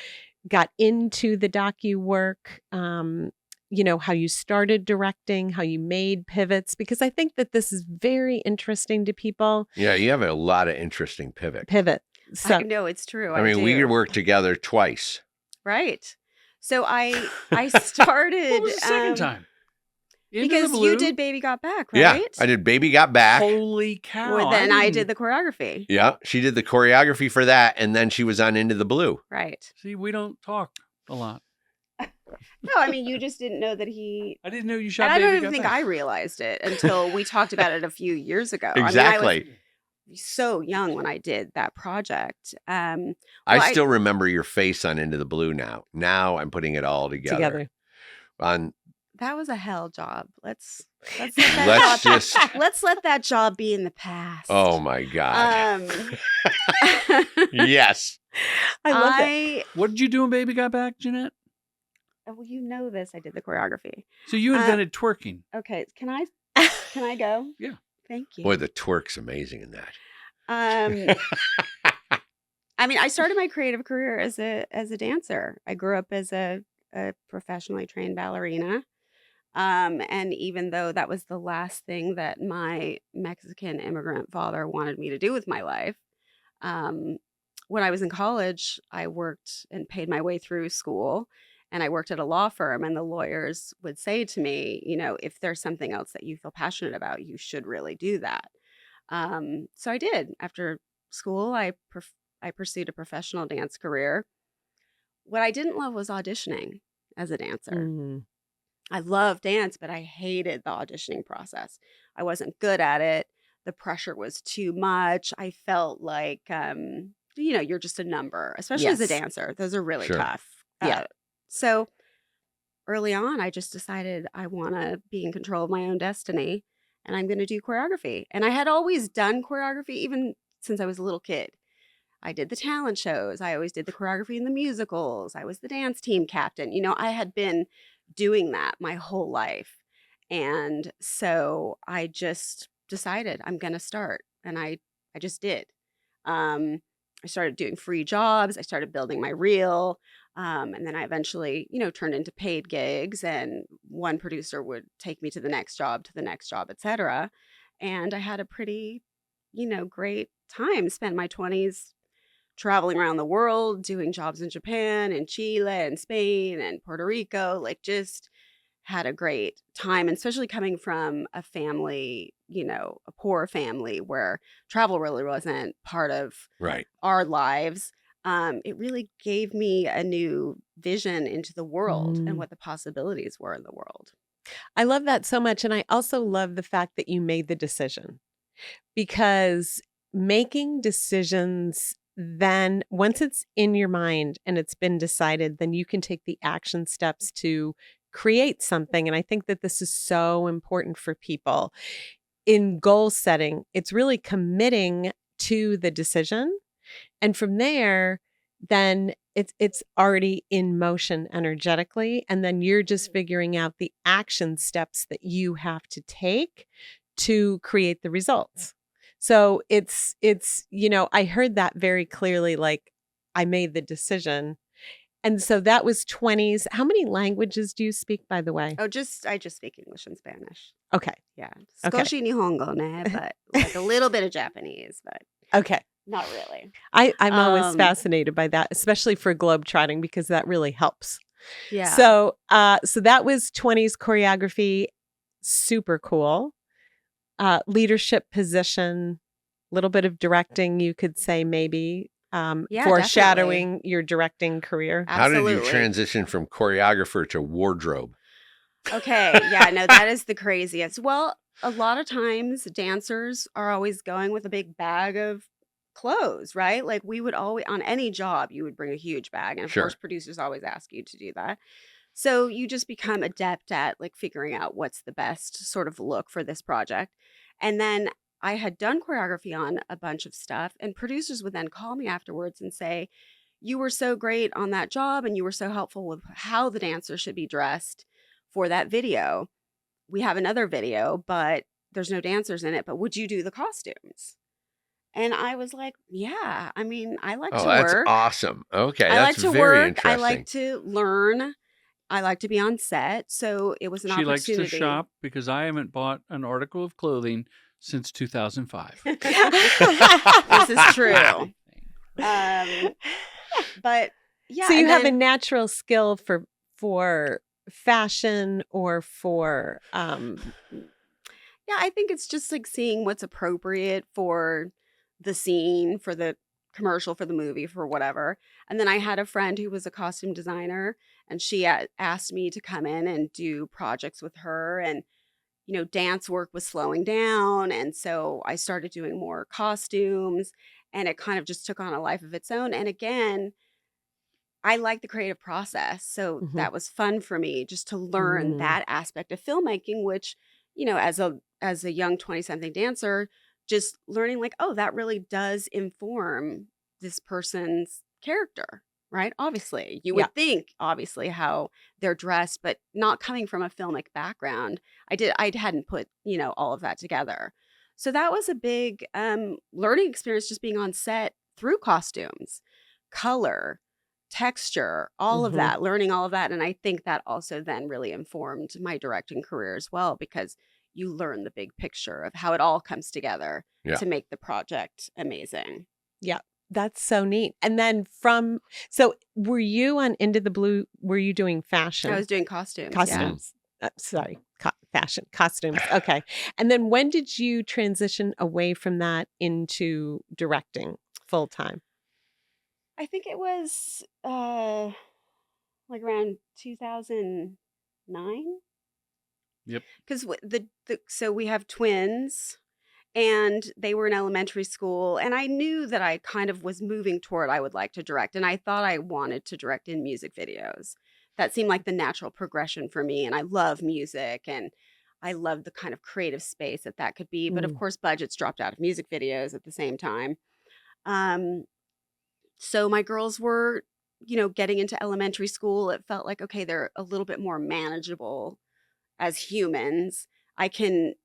got into the docu work? How you started directing, how you made pivots, because I think that this is very interesting to people. Yeah, you have a lot of interesting pivot. So, No, it's true. I mean, we do. worked together twice. Right. So I started. What was the second time? Into the Because Blue? you did Baby Got Back, right? Yeah, I did Baby Got Back. Holy cow. Well, then I didn't- did the choreography. Yeah, she did the choreography for that, and then she was on Into the Blue. Right. See, we don't talk a lot. No, I mean, you just didn't know that he. I didn't know you shot And I Baby don't Got even think Back. I realized it until we talked about it a few years ago. Exactly. I mean, I was so young when I did that project. I still remember your face on Into the Blue now. Now I'm putting it all together. On That was a hell job. Let's let let's that just. let's let that job be in the past. Oh my God. Yes. I love it. What did you do in Baby Got Back, Jeanette? Well, you know this. I did the choreography. So you invented twerking. Okay, can I go? Yeah. Thank you. Boy, the twerk's amazing in that. I mean, I started my creative career as a dancer. I grew up as a professionally trained ballerina. And even though that was the last thing that my Mexican immigrant father wanted me to do with my life, when I was in college, I worked and paid my way through school. And I worked at a law firm, and the lawyers would say to me, if there's something else that you feel passionate about, you should really do that. So I did. After school, I pursued a professional dance career. What I didn't love was auditioning as a dancer. Mm. I love dance, but I hated the auditioning process. I wasn't good at it. The pressure was too much. I felt like, you're just a number, especially as a Yes. dancer. Those are really Sure. tough. Yeah. So early on, I just decided I want to be in control of my own destiny, and I'm going to do choreography. And I had always done choreography even since I was a little kid. I did the talent shows. I always did the choreography in the musicals. I was the dance team captain. I had been doing that my whole life. And so I just decided I'm going to start. And I just did. I started doing free jobs. I started building my reel. And then I eventually, turned into paid gigs, and one producer would take me to the next job, et cetera. And I had a pretty, great time. Spent my 20s traveling around the world, doing jobs in Japan and Chile and Spain and Puerto Rico, just had a great time. And especially coming from a family, a poor family where travel really wasn't part of Right. our lives. It really gave me a new vision into the world and what the possibilities were in the world. I love that so much. And I also love the fact that you made the decision, because making decisions, then once it's in your mind and it's been decided, then you can take the action steps to create something. And I think that this is so important for people. In goal setting, it's really committing to the decision. And from there, then it's already in motion energetically. And then you're just figuring out the action steps that you have to take to create the results. So it's I heard that very clearly, like I made the decision. And so that was 20s. How many languages do you speak, by the way? Oh, I just speak English and Spanish. Okay. Yeah. Okay. Skoshi Nihongo ne, but like a little bit of Japanese, but Okay. not really. I'm always fascinated by that, especially for globetrotting, because that really helps. Yeah. So that was 20s choreography. Super cool. Leadership position, little bit of directing, you could say, maybe, Yeah, foreshadowing your directing career. How did you Absolutely. transition from choreographer to wardrobe? Okay. Yeah, no, that is the craziest. Well, a lot of times dancers are always going with a big bag of clothes, right? Like we would always, on any job, you would bring a huge bag. And of Sure. course, producers always ask you to do that. So you just become adept at like figuring out what's the best sort of look for this project. And then I had done choreography on a bunch of stuff, and producers would then call me afterwards and say, you were so great on that job, and you were so helpful with how the dancer should be dressed for that video. We have another video, but there's no dancers in it, but would you do the costumes? And I was like, yeah, I mean, I like Oh, to that's work. awesome. Okay, I like that's to very work. interesting. I like to learn. I like to be on set. So it was an She likes opportunity. to shop because I haven't bought an article of clothing since 2005. This is true. But yeah. So you and have a then- natural skill for fashion or for Yeah, I think it's just like seeing what's appropriate for the scene, for the commercial, for the movie, for whatever. And then I had a friend who was a costume designer, and she asked me to come in and do projects with her. And, dance work was slowing down. And so I started doing more costumes, and it kind of just took on a life of its own. And again, I like the creative process. So Mhm. that was fun for me just to learn Mm. that aspect of filmmaking, which, as a young 20-something dancer, just learning like, oh, that really does inform this person's character, right? Obviously, you Yeah. would think obviously how they're dressed, but not coming from a filmic background, I hadn't put, all of that together. So that was a big learning experience, just being on set through costumes, color, texture, all of Mhm. that, learning all of that. And I think that also then really informed my directing career as well, because you learn the big picture of how it all comes together Yeah. to make the project amazing. Yeah. That's so neat. And then so were you on Into the Blue, were you doing fashion? I was doing costumes. Yeah. Costumes. Sorry, fashion, costumes. Okay. And then when did you transition away from that into directing full time? I think it was like around 2009. Yep. Because so we have twins, and they were in elementary school, and I knew that I kind of was moving toward I would like to direct, and I thought I wanted to direct in music videos. That seemed like the natural progression for me, and I love music, and I love the kind of creative space that could be. But of Mm. course, budgets dropped out of music videos at the same time. Um, so my girls were, getting into elementary school. It felt like, okay, they're a little bit more manageable as humans. I can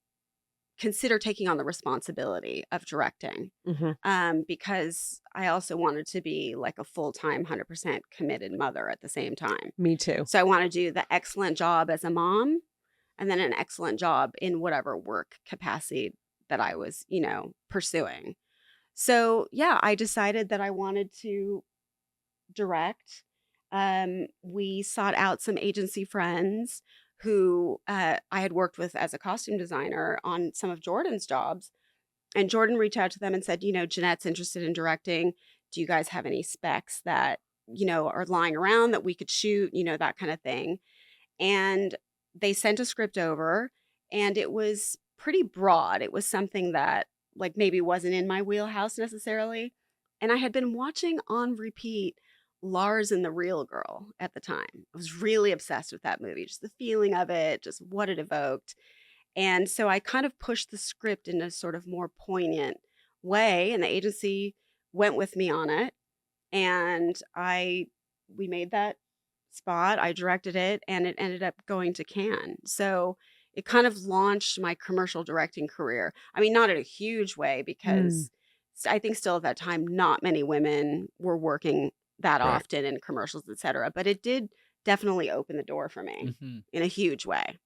consider taking on the responsibility of directing, Mhm. because I also wanted to be like a full-time 100% committed mother at the same time. Me too. So I want to do the excellent job as a mom, and then an excellent job in whatever work capacity that I was, pursuing. So yeah, I decided that I wanted to direct. We sought out some agency friends who I had worked with as a costume designer on some of Jordan's jobs. And Jordan reached out to them and said, Jeanette's interested in directing. Do you guys have any specs that, are lying around that we could shoot, that kind of thing? And they sent a script over, and it was pretty broad. It was something that like maybe wasn't in my wheelhouse necessarily. And I had been watching on repeat Lars and the Real Girl at the time. I was really obsessed with that movie, just the feeling of it, just what it evoked. And so I kind of pushed the script in a sort of more poignant way, and the agency went with me on it. And we made that spot. I directed it, and it ended up going to Cannes. So it kind of launched my commercial directing career. I mean, not in a huge way, Mm. because I think still at that time, not many women were working that Right. often in commercials, et cetera. But it did definitely open the door for me Mhm. in a huge way.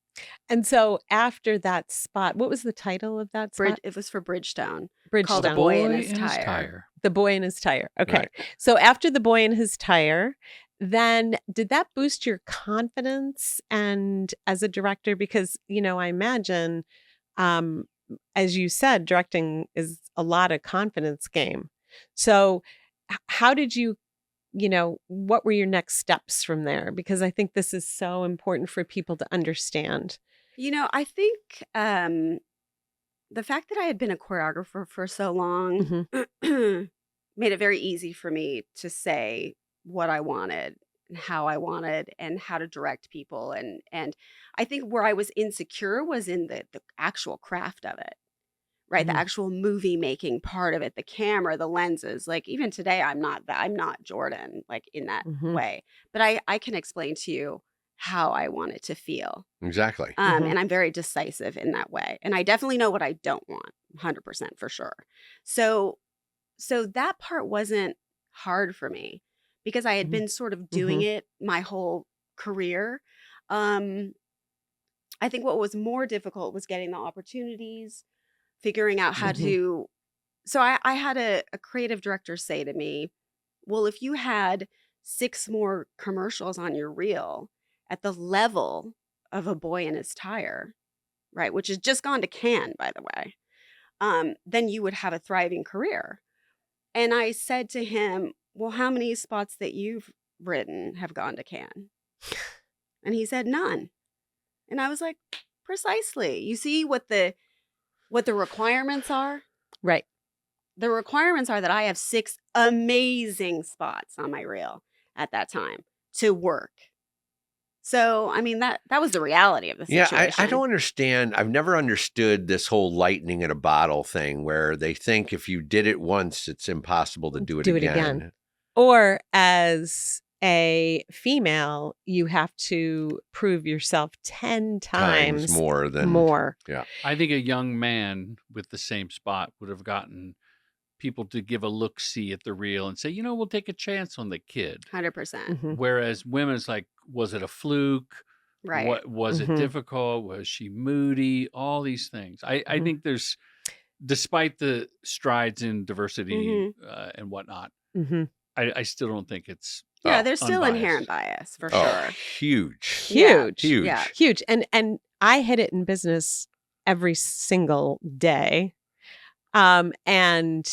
And so after that spot, what was the title of that spot? It was for Bridgestone, called Bridgestone. A Boy and His Tire. The Boy and His Tire. Okay. Right. So after The Boy and His Tire, then did that boost your confidence and as a director? Because, I imagine, um, as you said, directing is a lot of confidence game. So how did you, what were your next steps from there? Because I think this is so important for people to understand. I think the fact that I had been a choreographer for so long Mhm. made it very easy for me to say what I wanted and how I wanted and how to direct people. And I think where I was insecure was in the actual craft of it, right? The Mhm. actual movie making part of it, the camera, the lenses. Like even today, I'm not Jordan, like in that Mhm. way. But I can explain to you how I want it to feel. Exactly. Mhm. And I'm very decisive in that way. And I definitely know what I don't want, 100% for sure. So that part wasn't hard for me, because I had Mhm. been sort of doing Mhm. it my whole career. Um, I think what was more difficult was getting the opportunities, figuring out how Mhm. to. So I had a creative director say to me, well, if you had 6 more commercials on your reel at the level of A Boy in His Tire, right, which has just gone to Cannes, by the way, then you would have a thriving career. And I said to him, well, how many spots that you've written have gone to Cannes? And he said, none. And I was like, precisely. You see what the requirements are? Right. The requirements are that I have 6 amazing spots on my reel at that time to work. So, I mean, that was the reality of the situation. Yeah, I don't understand. I've never understood this whole lightning in a bottle thing where they think if you did it once, it's impossible to do it again. Or as a female, you have to prove yourself 10 times more than more. Yeah. I think a young man with the same spot would have gotten people to give a look-see at the reel and say, you know, we'll take a chance on the kid. 100%. Mhm. Whereas women, it's like, was it a fluke? Right. What was Mhm. it difficult? Was she moody? All these things. I Mhm. think there's, despite the strides in diversity and whatnot, Mhm. I still don't think it's Yeah, there's still unbiased. inherent bias for Oh, sure. huge. Yeah. Huge. Yeah. Huge. And I hit it in business every single day. And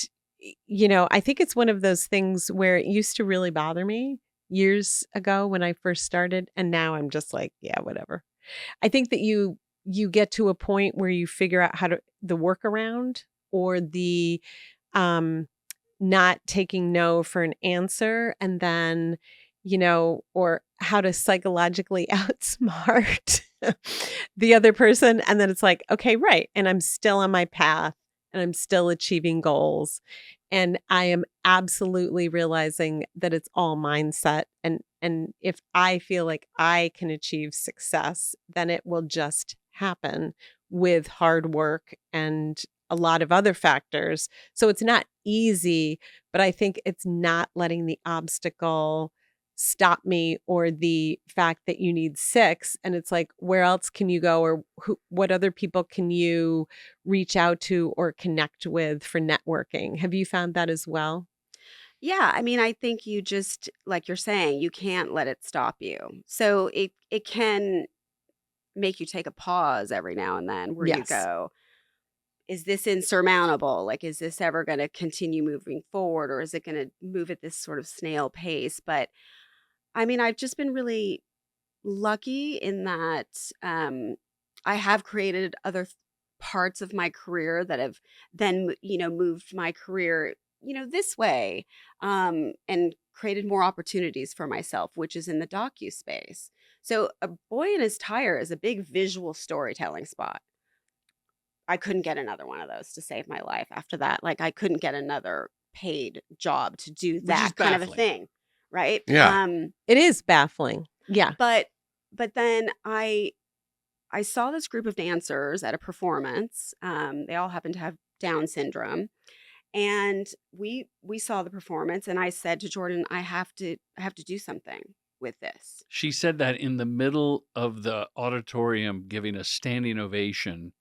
you know, I think it's one of those things where it used to really bother me years ago when I first started, and now I'm just like, yeah, whatever. I think that you get to a point where you figure out how to the workaround or the not taking no for an answer, and then, you know, or how to psychologically outsmart the other person. And then it's like, okay, right. And I'm still on my path and I'm still achieving goals. And I am absolutely realizing that it's all mindset. And if I feel like I can achieve success, then it will just happen with hard work and a lot of other factors. So it's not easy, but I think it's not letting the obstacle stop me, or the fact that you need 6. And it's like, where else can you go, or what other people can you reach out to or connect with for networking? Have you found that as well? Yeah, I mean, I think you just, like you're saying, you can't let it stop you. So it can make you take a pause every now and then where you Yes. go, is this insurmountable? Like, is this ever going to continue moving forward, or is it going to move at this sort of snail pace? But I mean, I've just been really lucky in that I have created other parts of my career that have then, moved my career, this way, and created more opportunities for myself, which is in the docu space. So, A Boy in His Tire is a big visual storytelling spot. I couldn't get another one of those to save my life after that. Like, I couldn't get another paid job to do is that kind of a baffling. thing, right? Yeah. It is baffling. Yeah. But then I saw this group of dancers at a performance. They all happened to have Down syndrome, and we saw the performance. And I said to Jordan, I have to do something with this. She said that in the middle of the auditorium, giving a standing ovation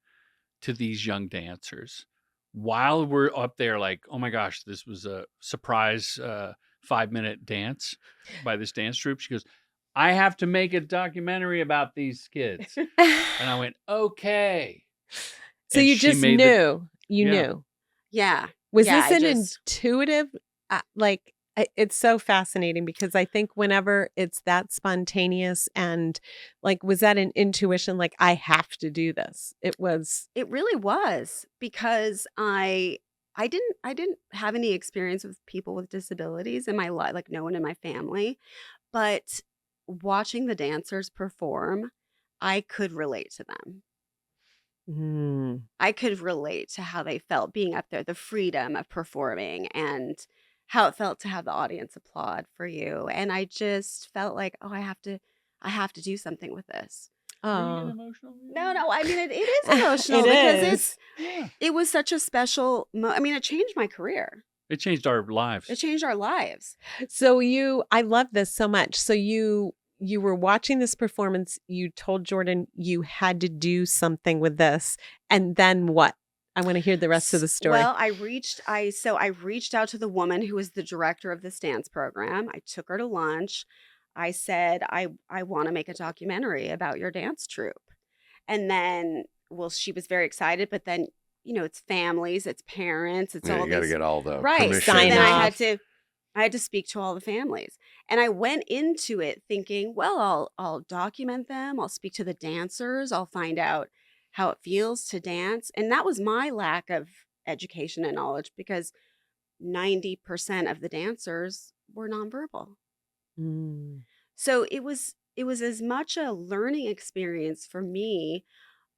to these young dancers while we're up there like, oh my gosh, this was a surprise 5-minute dance by this dance troupe. She goes, I have to make a documentary about these kids. And I went, okay. So And you she just made knew. You Yeah. knew. Yeah. Was Yeah, this an intuitive, it's so fascinating because I think whenever it's that spontaneous and like, was that an intuition? Like, I have to do this. It really was, because I didn't have any experience with people with disabilities in my life, like no one in my family, but watching the dancers perform, I could relate to them. I could relate to how they felt being up there, the freedom of performing, and how it felt to have the audience applaud for you. And I just felt like, oh, I have to do something with this. Are you getting Oh, emotional? No, I mean, it is emotional It because is. Yeah. it was such a special I mean, it changed my career. It changed our lives. It changed our lives. So I love this so much. So you were watching this performance. You told Jordan you had to do something with this. And then what? I want to hear the rest of the story. Well, I reached out to the woman who was the director of this dance program. I took her to lunch. I said, I want to make a documentary about your dance troupe. And then, well, she was very excited, but then, it's families, it's parents, it's all You got to these. get all the Right. permission. Sign Then off. I had to speak to all the families. And I went into it thinking, well, I'll document them. I'll speak to the dancers. I'll find out how it feels to dance. And that was my lack of education and knowledge, because 90% of the dancers were nonverbal. Mm. So it was as much a learning experience for me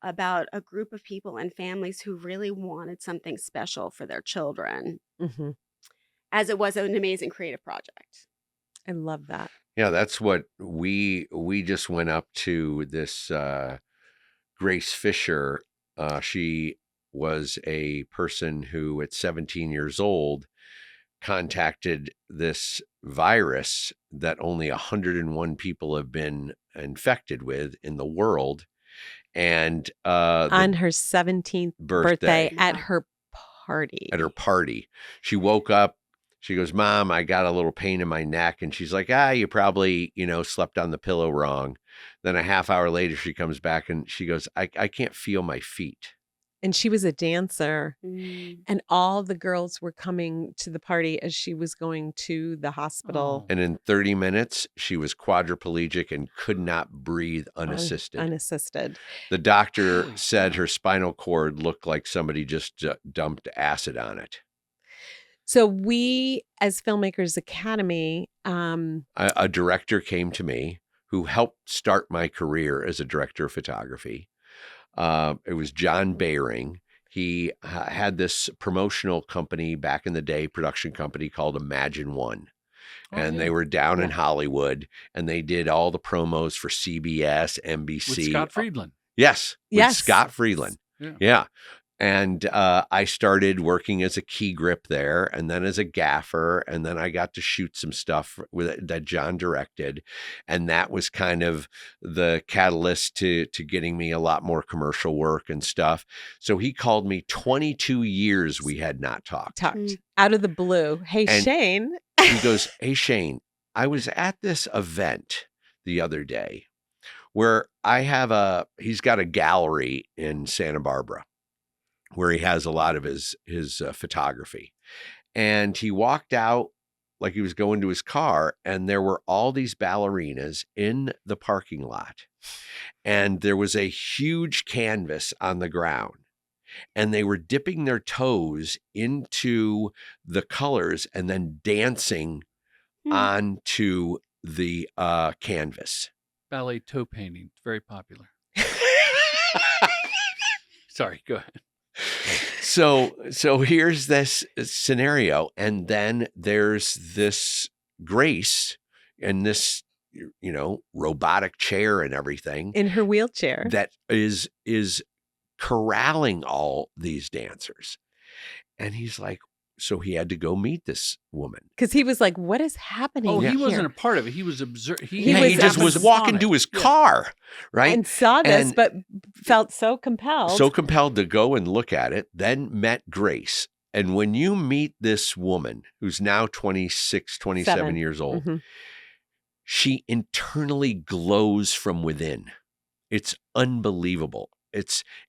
about a group of people and families who really wanted something special for their children, Mhm. as it was an amazing creative project. I love that. Yeah, that's what we just went up to this Grace Fisher. She was a person who at 17 years old contacted this virus that only 101 people have been infected with in the world. And On her 17th birthday at Yeah. her party. at her party, she woke up. She goes, "Mom, I got a little pain in my neck." And she's like, you probably, slept on the pillow wrong. Then a half hour later, she comes back and she goes, I can't feel my feet. And she was a dancer. Mm. And all the girls were coming to the party as she was going to the hospital. And in 30 minutes, she was quadriplegic and could not breathe unassisted. Unassisted. The doctor Holy said cow. her spinal cord looked like somebody just dumped acid on it. So we, as Filmmakers Academy, A director came to me who helped start my career as a director of photography. It was John Behring. He had this promotional company back in the day, production company called Imagine One. And they were down in Hollywood, and they did all the promos for CBS, NBC. With Scott Friedland. Yes. With Yes. Scott Friedland. Yeah. Yeah. And I started working as a key grip there, and then as a gaffer, and then I got to shoot some stuff that John directed, and that was kind of the catalyst to getting me a lot more commercial work and stuff. So he called me. 22 years we had not talked. out of the blue. Hey, And- Shane. He goes, "Hey, Shane, I was at this event the other day where he's got a gallery in Santa Barbara where he has a lot of his photography. And he walked out like he was going to his car, and there were all these ballerinas in the parking lot. And there was a huge canvas on the ground. And they were dipping their toes into the colors and then dancing onto the canvas." Ballet toe painting. It's very popular. Sorry, go ahead. So here's this scenario, and then there's this Grace and this robotic chair and everything In her wheelchair. that is corralling all these dancers. And he's like, so he had to go meet this woman. Because he was like, what is happening Oh, he here? wasn't a part of it. He was observing. He He just was walking to his car, right? And saw this, And- but felt so compelled. So compelled to go and look at it, then met Grace. And when you meet this woman who's now 26, 27 years old, Mhm. she internally glows from within. It's unbelievable.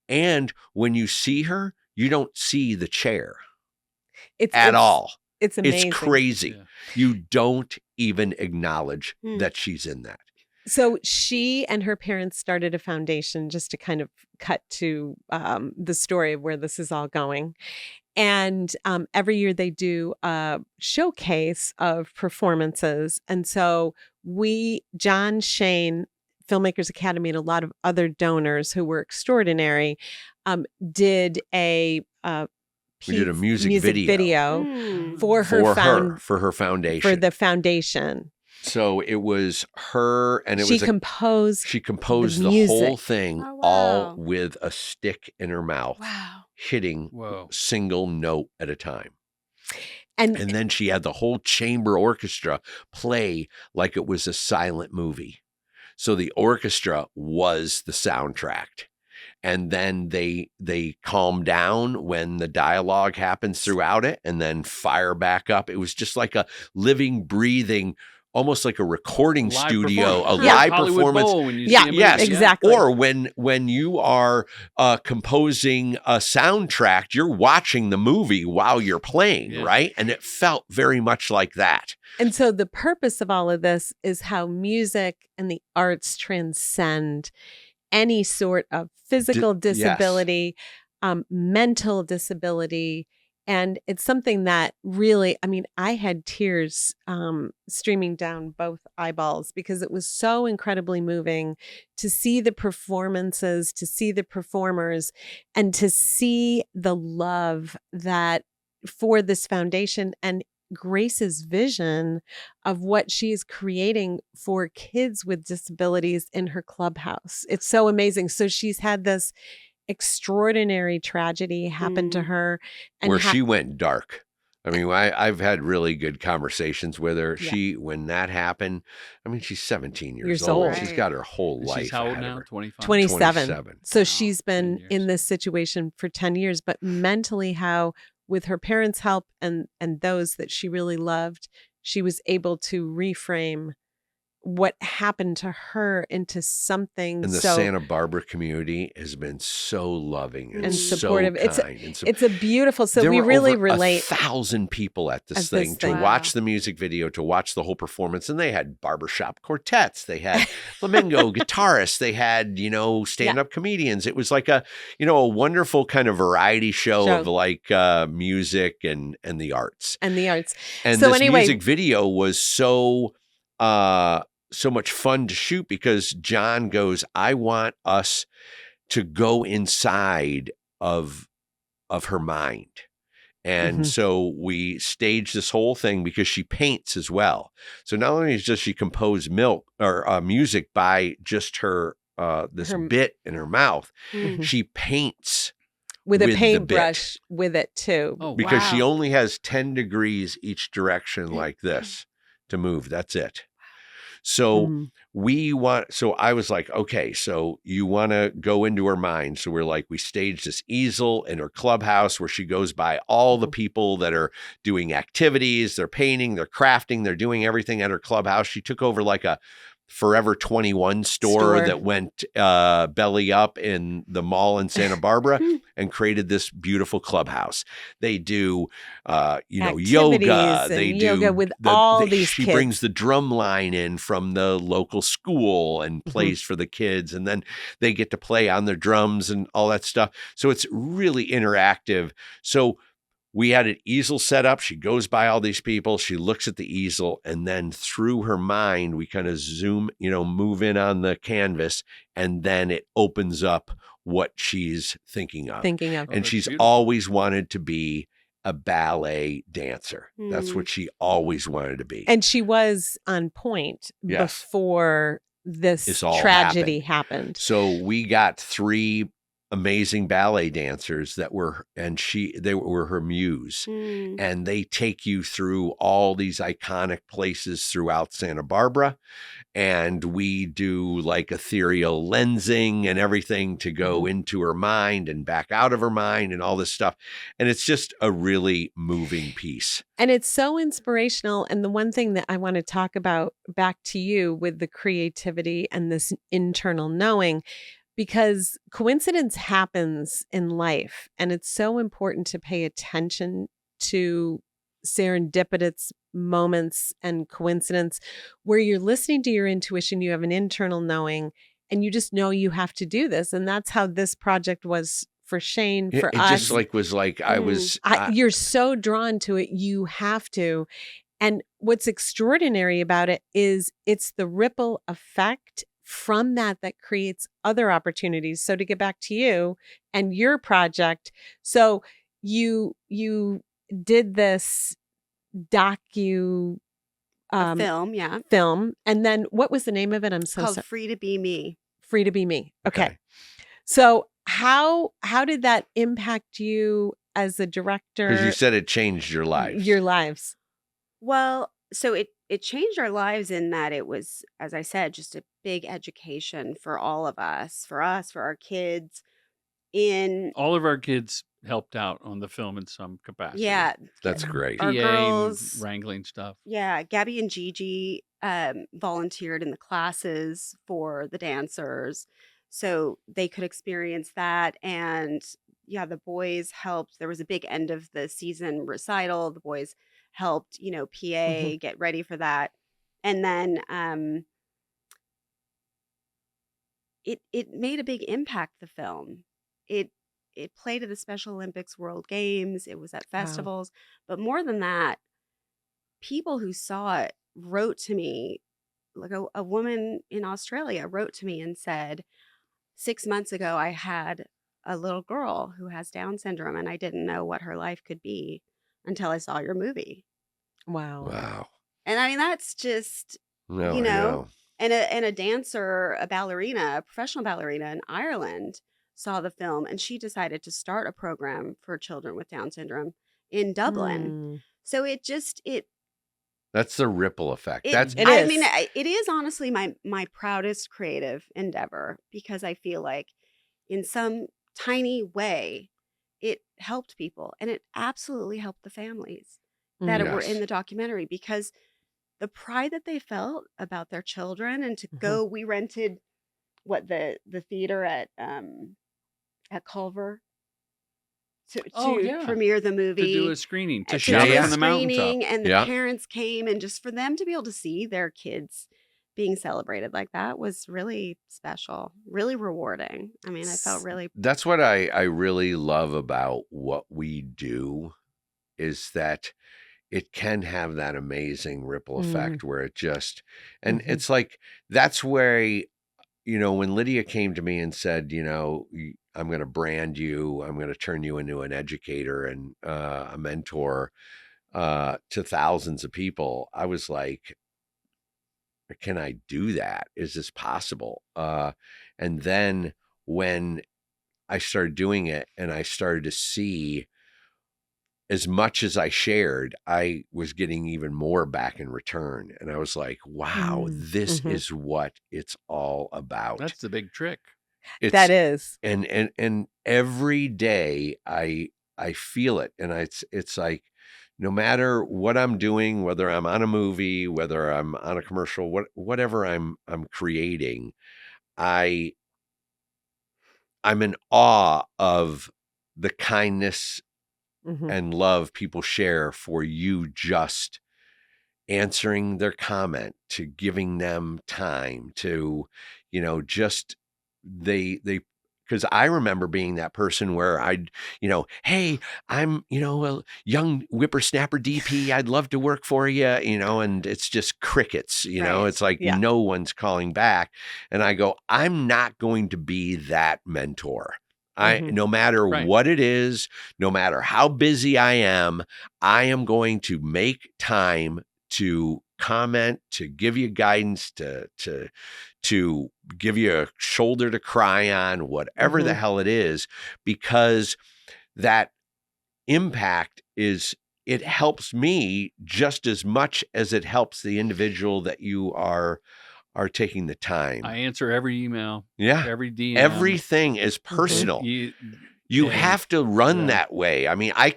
And when you see her, you don't see the chair at all. It's amazing. It's crazy. Yeah. You don't even acknowledge Hmm. that she's in that. So she and her parents started a foundation, just to kind of cut to the story of where this is all going. And every year they do a showcase of performances. And so John Shane, Filmmakers Academy, and a lot of other donors who were extraordinary, did a We did a piece- music video. Mm. for her For her foundation. for the foundation. So it was her, and it She was composed. she composed the the music. whole thing Oh, all wow. with a stick in her mouth, Wow. hitting Whoa. single note at a time. and And then she had the whole chamber orchestra play like it was a silent movie. So the orchestra was the soundtrack. And then they calm down when the dialogue happens throughout it and then fire back up. It was just like a living, breathing almost like a recording Live studio, a performance. Yeah. live Hollywood performance. Bowl when you Yeah, see a movie. Yes, exactly. Or when you are composing a soundtrack, you're watching the movie while you're playing, Yeah. right? And it felt very much like that. And so the purpose of all of this is how music and the arts transcend any sort of physical Yes. disability, mental disability. And it's something that really, I mean, I had tears streaming down both eyeballs because it was so incredibly moving to see the performances, to see the performers, and to see the love that for this foundation and Grace's vision of what she's creating for kids with disabilities in her clubhouse. It's so amazing. So she's had this extraordinary tragedy happen to her, and Where she went dark. I mean, I've had really good conversations with her. Yeah. When that happened, I mean, she's 17 years Years old. old. She's Right. got her whole And life she's how old ahead of now? her. 25? 27. 27. So Wow, she's 10 been in years. this situation for 10 years, but mentally how with her parents' help and those that she really loved, she was able to reframe what happened to her into something And the so Santa Barbara community has been so loving and, and so supportive. kind. It's a beautiful, so there we were really over relate 1,000 people at at this this thing to thing. watch Wow. the music video, to watch the whole performance. And they had barbershop quartets, they had flamenco guitarists, they had, stand-up comedians. It was like a wonderful kind of variety show of like music and the arts. and the arts. And So this anyway- music video was so much fun to shoot because John goes, I want us to go inside of her mind. And Mhm. so we staged this whole thing because she paints as well. So not only does she compose music by just her this Her- bit in her mouth, Mhm. she paints with a with the paintbrush with it too. Oh, because she Wow. only has 10 degrees each direction like this to move. That's it. So Mhm. so I was like, okay, so you want to go into her mind. So we're like, we staged this easel in her clubhouse where she goes by all the people that are doing activities. They're painting, they're crafting, they're doing everything at her clubhouse. She took over like a Forever 21 store that went belly up in the mall in Santa Barbara and created this beautiful clubhouse. They do, yoga. They do yoga with all these She kids. brings the drum line in from the local school and plays for the kids, and then they get to play on their drums and all that stuff. So it's really interactive. So we had an easel set up. She goes by all these people. She looks at the easel, and then through her mind, we kind of move in on the canvas, and then it opens up what she's thinking of. And Oh, And that's she's beautiful. always wanted to be a ballet dancer. That's what she always wanted to be. And she was on point Yes. before this This all tragedy happened. So we got 3 amazing ballet dancers that were, they were her muse. And they take you through all these iconic places throughout Santa Barbara. And we do like ethereal lensing and everything to go into her mind and back out of her mind and all this stuff. And it's just a really moving piece. And it's so inspirational. And the one thing that I want to talk about back to you with the creativity and this internal knowing, because coincidence happens in life. And it's so important to pay attention to serendipitous moments and coincidence where you're listening to your intuition, you have an internal knowing, and you just know you have to do this. And that's how this project was for Shane, for It us. just was like I was. You're so drawn to it. You have to. And what's extraordinary about it is it's the ripple effect from that creates other opportunities. So to get back to you and your project, so you did this Film, yeah. film, and then what was the name of it? I'm so Called sorry. Free to Be Me. Free to Be Me. Okay. So how did that impact you as a director? Because you said it changed your life. Your lives. Well, so it changed our lives in that it was, as I said, just a big education for all of us, for our kids. All of our kids helped out on the film in some capacity. Yeah, That's great. Our PA girls- and wrangling stuff. yeah, Gabby and Gigi volunteered in the classes for the dancers so they could experience that. And yeah, the boys helped. There was a big end of the season recital. The boys helped, Mhm. PA get ready for that. And then it made a big impact, the film. It played at the Special Olympics, World Games, it was at Wow. festivals, but more than that, people who saw it wrote to me. Like a woman in Australia wrote to me and said, 6 months ago I had a little girl who has Down syndrome and I didn't know what her life could be until I saw your movie. Wow. Wow. And I mean, that's just, No, you I know, know. and a dancer, a ballerina, a professional ballerina in Ireland saw the film and she decided to start a program for children with Down syndrome in Dublin. Hmm. So it just That's the ripple effect. it That's It I mean, is. it is honestly my proudest creative endeavor because I feel like in some tiny way it helped people and it absolutely helped the families that Mhm. were in yes. the documentary because the pride that they felt about their children and to Mhm. go we rented the theater at Culver Oh to yeah, premiere the to do a movie, screening, to to Yeah, shout do it a from yeah. the mountaintop. screening, and the Yeah. parents came, and just for them to be able to see their kids being celebrated like that was really special, really rewarding. I mean, I felt really That's what I really love about what we do is that it can have that amazing ripple Mm. effect where it just, and Mhm. it's like, that's where, when Lydia came to me and said, I'm going to brand you, I'm going to turn you into an educator and a mentor to thousands of people, I was like, can I do that? Is this possible? And then when I started doing it and I started to see as much as I shared, I was getting even more back in return. And I was like, wow, Mm. this Mhm. is what it's all about. That's the big trick. That It's is. and every day I feel it. And it's like no matter what I'm doing, whether I'm on a movie, whether I'm on a commercial, whatever I'm creating, I I'm in awe of the kindness Mhm. and love people share for you just answering their comment, to giving them time, to, just they because I remember being that person where I'd, hey, I'm, a young whippersnapper DP. I'd love to work for you, and it's just crickets, right. it's like Yeah. no one's calling back. And I go, I'm not going to be that mentor. Mhm. No matter Right. what it is, no matter how busy I am going to make time to comment, to give you guidance, to give you a shoulder to cry on, whatever the Mhm. hell it is, because that impact it helps me just as much as it helps the individual that you are taking the time. I answer every email, Yeah. every DM. Everything is Mhm. personal. You You and have to run yeah. that way. I mean, I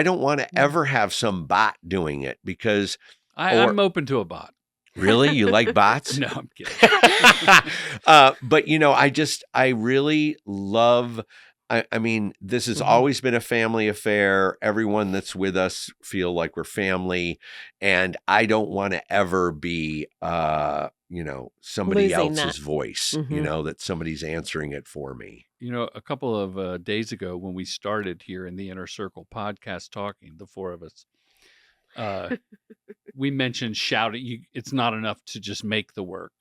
don't want to ever have some bot doing it because, I'm open to a bot. really, you like bots? No, I'm kidding. But I really love. I mean, this has Mhm. always been a family affair. Everyone that's with us feel like we're family, and I don't want to ever be, somebody Losing that. else's voice. Mhm. That somebody's answering it for me. A couple of days ago when we started here in the Inner Circle podcast talking, the four of us, we mentioned shouting. It's not enough to just make the work.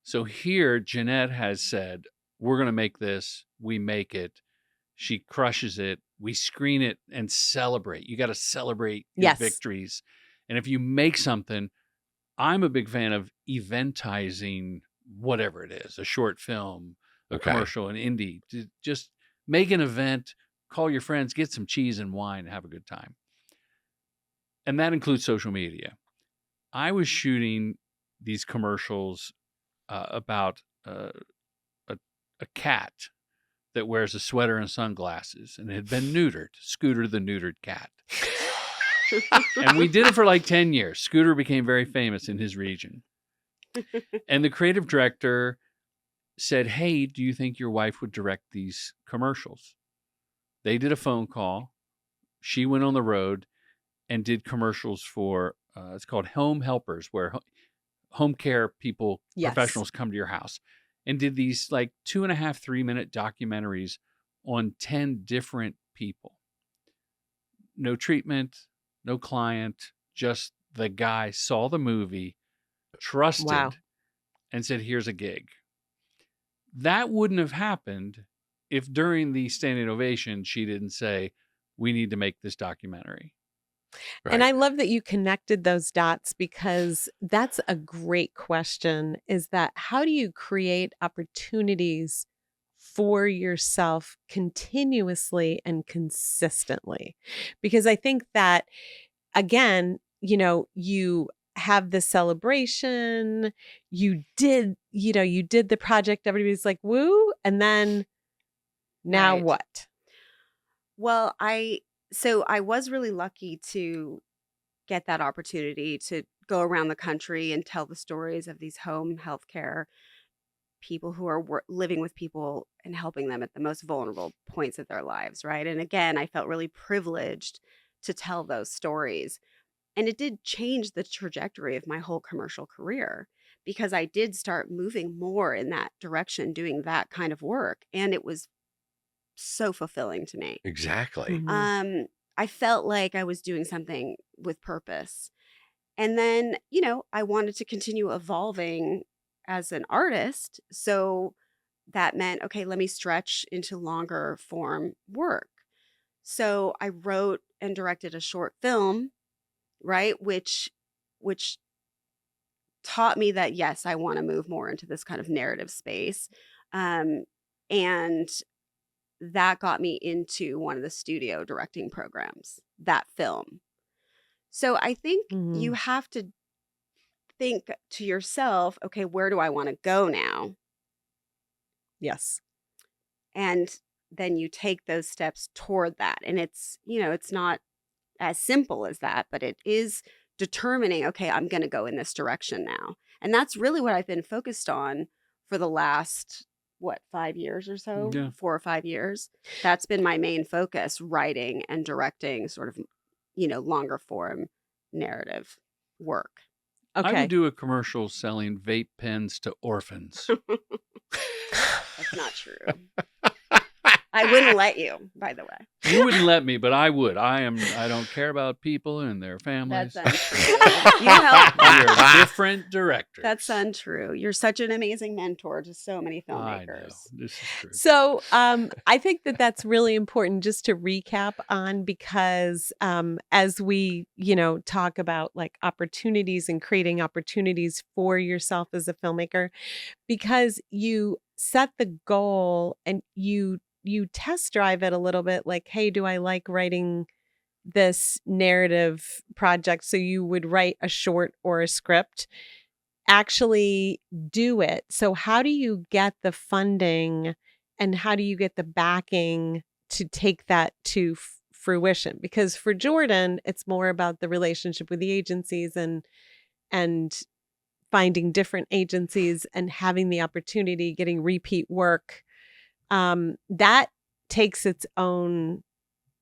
So here, Jeannette has said, we're going to make this. We make it. She crushes it. We screen it and celebrate. You got to celebrate your Yes. victories. And if you make something, I'm a big fan of eventizing whatever it is, a short film, a Okay. commercial, an indie. Just make an event, call your friends, get some cheese and wine, and have a good time. And that includes social media. I was shooting these commercials about a cat that wears a sweater and sunglasses and had been neutered, Scooter the neutered cat. And we did it for like 10 years. Scooter became very famous in his region. And the creative director said, hey, do you think your wife would direct these commercials? They did a phone call. She went on the road and did commercials for, it's called Home Helpers, where home care people, Yes. professionals come to your house, and did these like 2.5, 3-minute documentaries on 10 different people. No treatment, no client, just the guy saw the movie, trusted, Wow. and said, here's a gig. That wouldn't have happened if during the standing ovation, she didn't say, we need to make this documentary. And Right. I love that you connected those dots, because that's a great question, is that how do you create opportunities for yourself continuously and consistently? Because I think that, again, you have the celebration, you did the project, everybody's like, woo, and then now Right. what? Well, I was really lucky to get that opportunity to go around the country and tell the stories of these home healthcare people who are living with people and helping them at the most vulnerable points of their lives, right? And again, I felt really privileged to tell those stories. And it did change the trajectory of my whole commercial career, because I did start moving more in that direction, doing that kind of work. And it was so fulfilling to me. Exactly. Mhm. I felt like I was doing something with purpose. And then, I wanted to continue evolving as an artist. So that meant, okay, let me stretch into longer form work. So I wrote and directed a short film, right? Which taught me that, yes, I want to move more into this kind of narrative space. Um, and that got me into one of the studio directing programs, that film. So I think you Mhm. have to think to yourself, okay, where do I want to go now? Yes. And then you take those steps toward that. And it's not as simple as that, but it is determining, okay, I'm going to go in this direction now. And that's really what I've been focused on for the last, 5 years or so, Yeah. 4 or 5 years. That's been my main focus, writing and directing sort of, longer form narrative work. I would Okay. do a commercial selling vape pens to orphans. That's not true. I wouldn't let you, by the way. You wouldn't let me, but I would. I don't care about people and their families. That's untrue. You help. We are different directors. That's untrue. You're such an amazing mentor to so many I know. filmmakers. This is true. So I think that that's really important just to recap on, because as we, talk about like opportunities and creating opportunities for yourself as a filmmaker, because you set the goal and you test drive it a little bit, like, hey, do I like writing this narrative project? So you would write a short or a script, actually do it. So how do you get the funding and how do you get the backing to take that to fruition? Because for Jordan, it's more about the relationship with the agencies and finding different agencies and having the opportunity, getting repeat work. That takes its own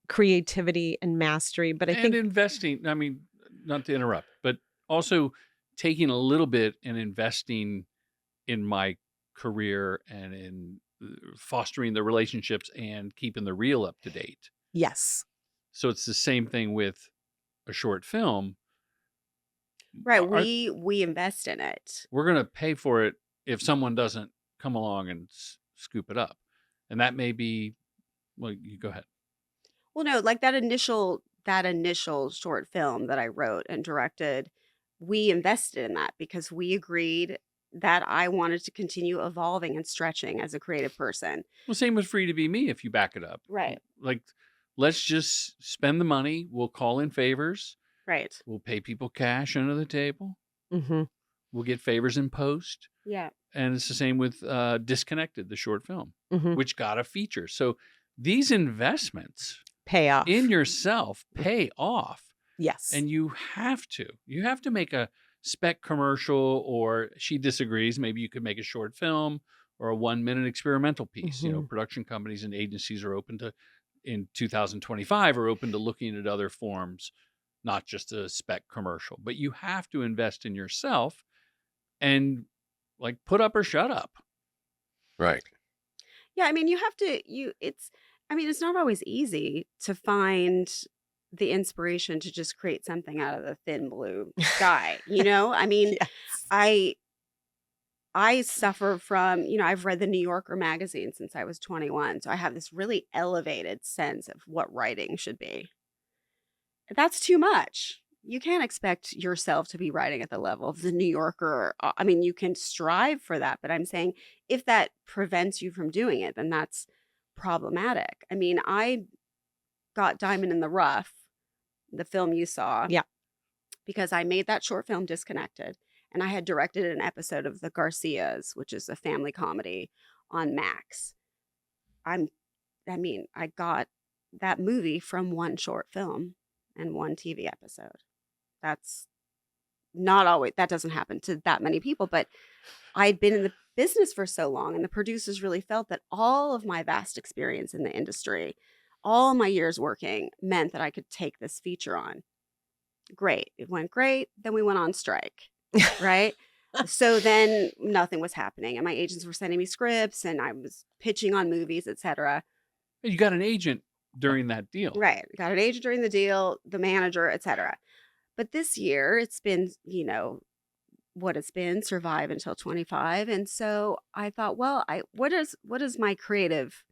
creativity and mastery. But I And think investing, I mean, not to interrupt, but also taking a little bit and investing in my career and in fostering the relationships and keeping the reel up to date. yes. So it's the same thing with a short film. Right. Are- We invest in it. We're going to pay for it if someone doesn't come along and scoop it up. And that may be, well, you go ahead. Well, no, like that initial short film that I wrote and directed, we invested in that because we agreed that I wanted to continue evolving and stretching as a creative person. Well, same with Free to Be Me if you back it up. Right. Like, let's just spend the money. We'll call in favors. Right. We'll pay people cash under the table. Mm-hmm. We'll get favors in post. Yeah. And it's the same with Disconnected, the short film, Mm-hmm. which got a feature. So these investments Pay off. in yourself pay off. Yes. And you have to make a spec commercial, or she disagrees. Maybe you could make a short film or a 1-minute experimental piece. Production companies and agencies are open to, in 2025, are open to looking at other forms, not just a spec commercial. But you have to invest in yourself and like put up or shut up. Right. Yeah, I mean, you have to it's not always easy to find the inspiration to just create something out of the thin blue sky, I mean, Yes. I suffer from, I've read the New Yorker magazine since I was 21, so I have this really elevated sense of what writing should be. That's too much. You can't expect yourself to be writing at the level of the New Yorker. I mean, you can strive for that, but I'm saying if that prevents you from doing it, then that's problematic. I mean, I got Diamond in the Rough, the film you saw, Yeah. because I made that short film Disconnected, and I had directed an episode of The Garcias, which is a family comedy on Max. I got that movie from one short film and one TV episode. That's not always, that doesn't happen to that many people, but I'd been in the business for so long, and the producers really felt that all of my vast experience in the industry, all my years working, meant that I could take this feature on. Great. It went great. Then we went on strike, right? So then nothing was happening, and my agents were sending me scripts, and I was pitching on movies, etc. You got an agent during that deal. Right. Got an agent during the deal, the manager, etc. But this year it's been, what it's been, survive until 25. And so I thought, well, what does my creative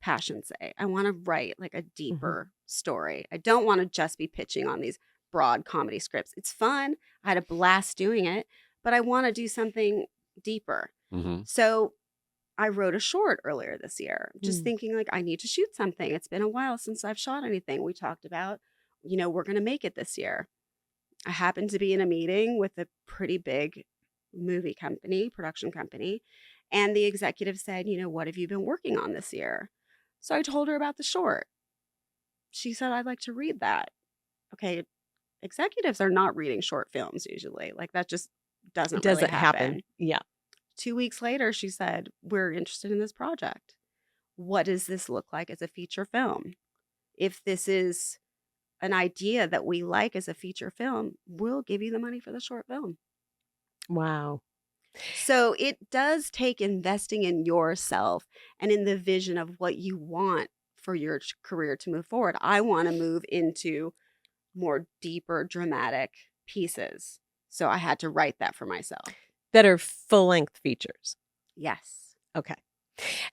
passion say? I want to write like a deeper story. I don't want to just be pitching on these broad comedy scripts. It's fun. I had a blast doing it, but I want to do something deeper. So I wrote a short earlier this year, just thinking like, I need to shoot something. It's been a while since I've shot anything. We talked about, we're going to make it this year. I happened to be in a meeting with a pretty big movie company, production company, and the executive said, what have you been working on this year? So I told her about the short. She said, I'd like to read that. Okay, executives are not reading short films usually. Like that just doesn't really happen. Yeah. 2 weeks later, she said, we're interested in this project. What does this look like as a feature film? If this is an idea that we like as a feature film, we'll give you the money for the short film. Wow. So it does take investing in yourself and in the vision of what you want for your career to move forward. I want to move into more deeper, dramatic pieces. So I had to write that for myself. That are full-length features. Yes. Okay.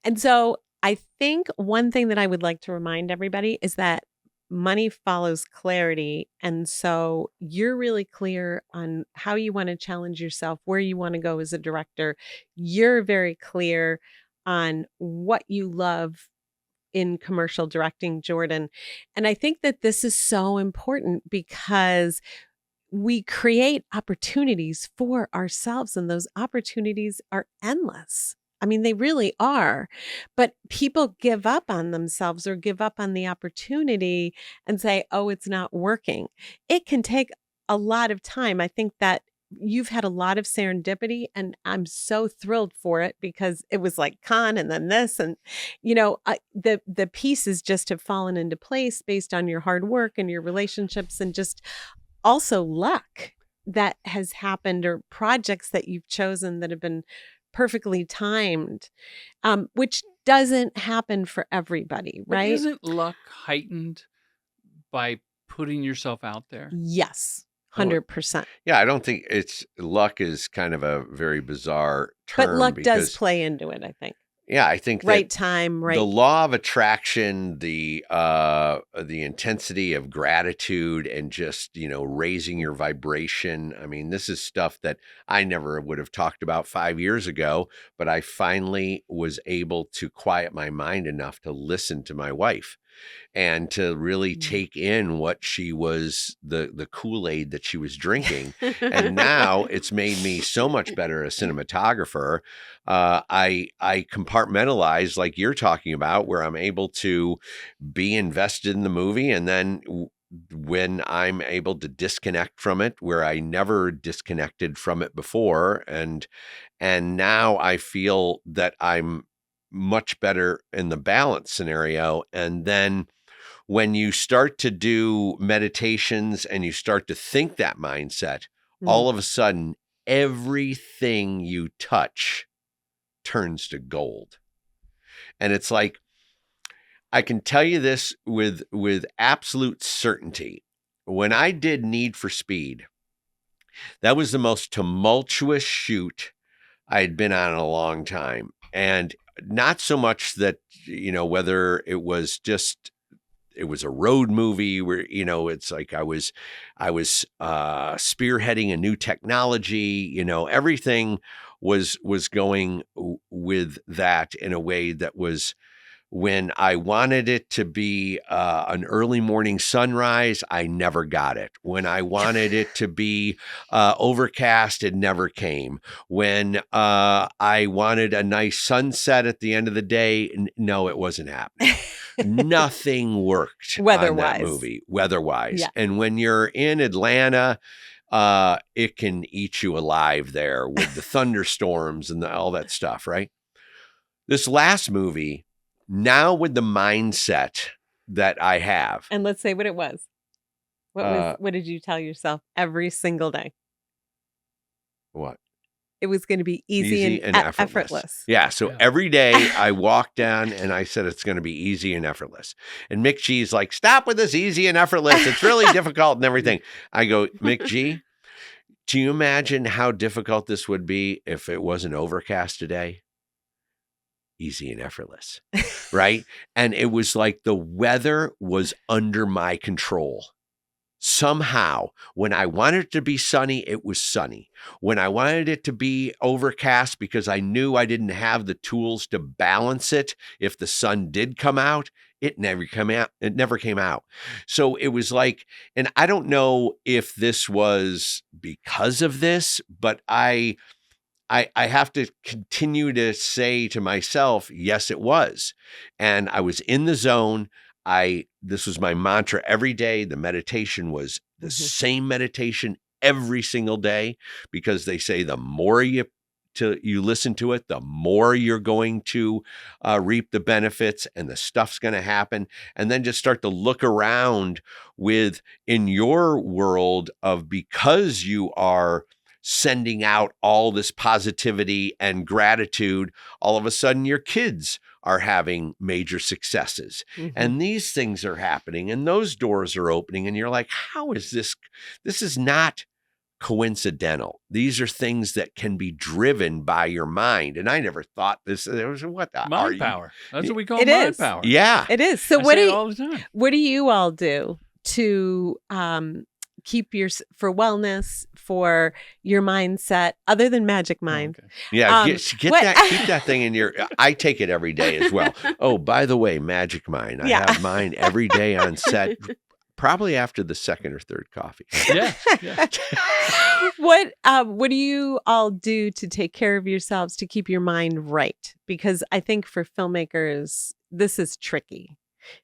And so I think one thing that I would like to remind everybody is that money follows clarity. And so you're really clear on how you want to challenge yourself, where you want to go as a director. You're very clear on what you love in commercial directing, Jordan. And I think that this is so important because we create opportunities for ourselves, and those opportunities are endless. I mean, they really are. But people give up on themselves or give up on the opportunity and say, oh, it's not working. It can take a lot of time. I think that you've had a lot of serendipity, and I'm so thrilled for it because it was like Cannes and then this, and the pieces just have fallen into place based on your hard work and your relationships, and just also luck that has happened, or projects that you've chosen that have been perfectly timed, which doesn't happen for everybody, right? But isn't luck heightened by putting yourself out there? Yes, 100%. Yeah, I don't think luck is kind of a very bizarre term. But luck does play into it, I think. Yeah, I think right time, right. The law of attraction, the intensity of gratitude, and just, raising your vibration. I mean, this is stuff that I never would have talked about 5 years ago, but I finally was able to quiet my mind enough to listen to my wife and to really take in what she was, the Kool-Aid that she was drinking. And now it's made me so much better as a cinematographer. I compartmentalize, like you're talking about, where I'm able to be invested in the movie, and then when I'm able to disconnect from it, where I never disconnected from it before. And now I feel that I'm much better in the balance scenario. And then when you start to do meditations and you start to think that mindset, all of a sudden, everything you touch turns to gold. And it's like, I can tell you this with absolute certainty. When I did Need for Speed, that was the most tumultuous shoot I had been on in a long time. And not so much that, whether it was a road movie where, it's like I was spearheading a new technology, everything was going with that in a way that was, when I wanted it to be an early morning sunrise, I never got it. When I wanted it to be overcast, it never came. When I wanted a nice sunset at the end of the day, no, it wasn't happening. Nothing worked on that movie, weather-wise. Yeah. And when you're in Atlanta, it can eat you alive there with the thunderstorms and all that stuff, right? This last movie, now with the mindset that I have. And let's say what it was. What did you tell yourself every single day? What? It was going to be easy and effortless. Yeah. So every day I walk down and I said, it's going to be easy and effortless. And Mick G's like, stop with this easy and effortless. It's really difficult and everything. I go, Mick G, do you imagine how difficult this would be if it wasn't overcast today? Easy and effortless, right? And it was like the weather was under my control. Somehow, when I wanted it to be sunny, it was sunny. When I wanted it to be overcast because I knew I didn't have the tools to balance it, if the sun did come out, it never came out. It never came out. So it was like, and I don't know if this was because of this, but I have to continue to say to myself, yes, it was. And I was in the zone. This was my mantra every day. The meditation was the same meditation every single day, because they say the more you listen to it, the more you're going to reap the benefits, and the stuff's going to happen. And then just start to look around in your world of, because you are sending out all this positivity and gratitude, all of a sudden your kids are having major successes, and these things are happening, and those doors are opening, and you're like, how is this? This is not coincidental. These are things that can be driven by your mind. And I never thought this. There was mind power. That's what we call it mind is. power. Yeah, it is. So all the time. What do you all do to keep for wellness, for your mindset, other than Magic Mind? Okay. Yeah, keep that thing in your. I take it every day as well. Oh, by the way, Magic Mind. I have mine every day on set. Probably after the second or third coffee. Yeah. What do you all do to take care of yourselves, to keep your mind right? Because I think for filmmakers, this is tricky.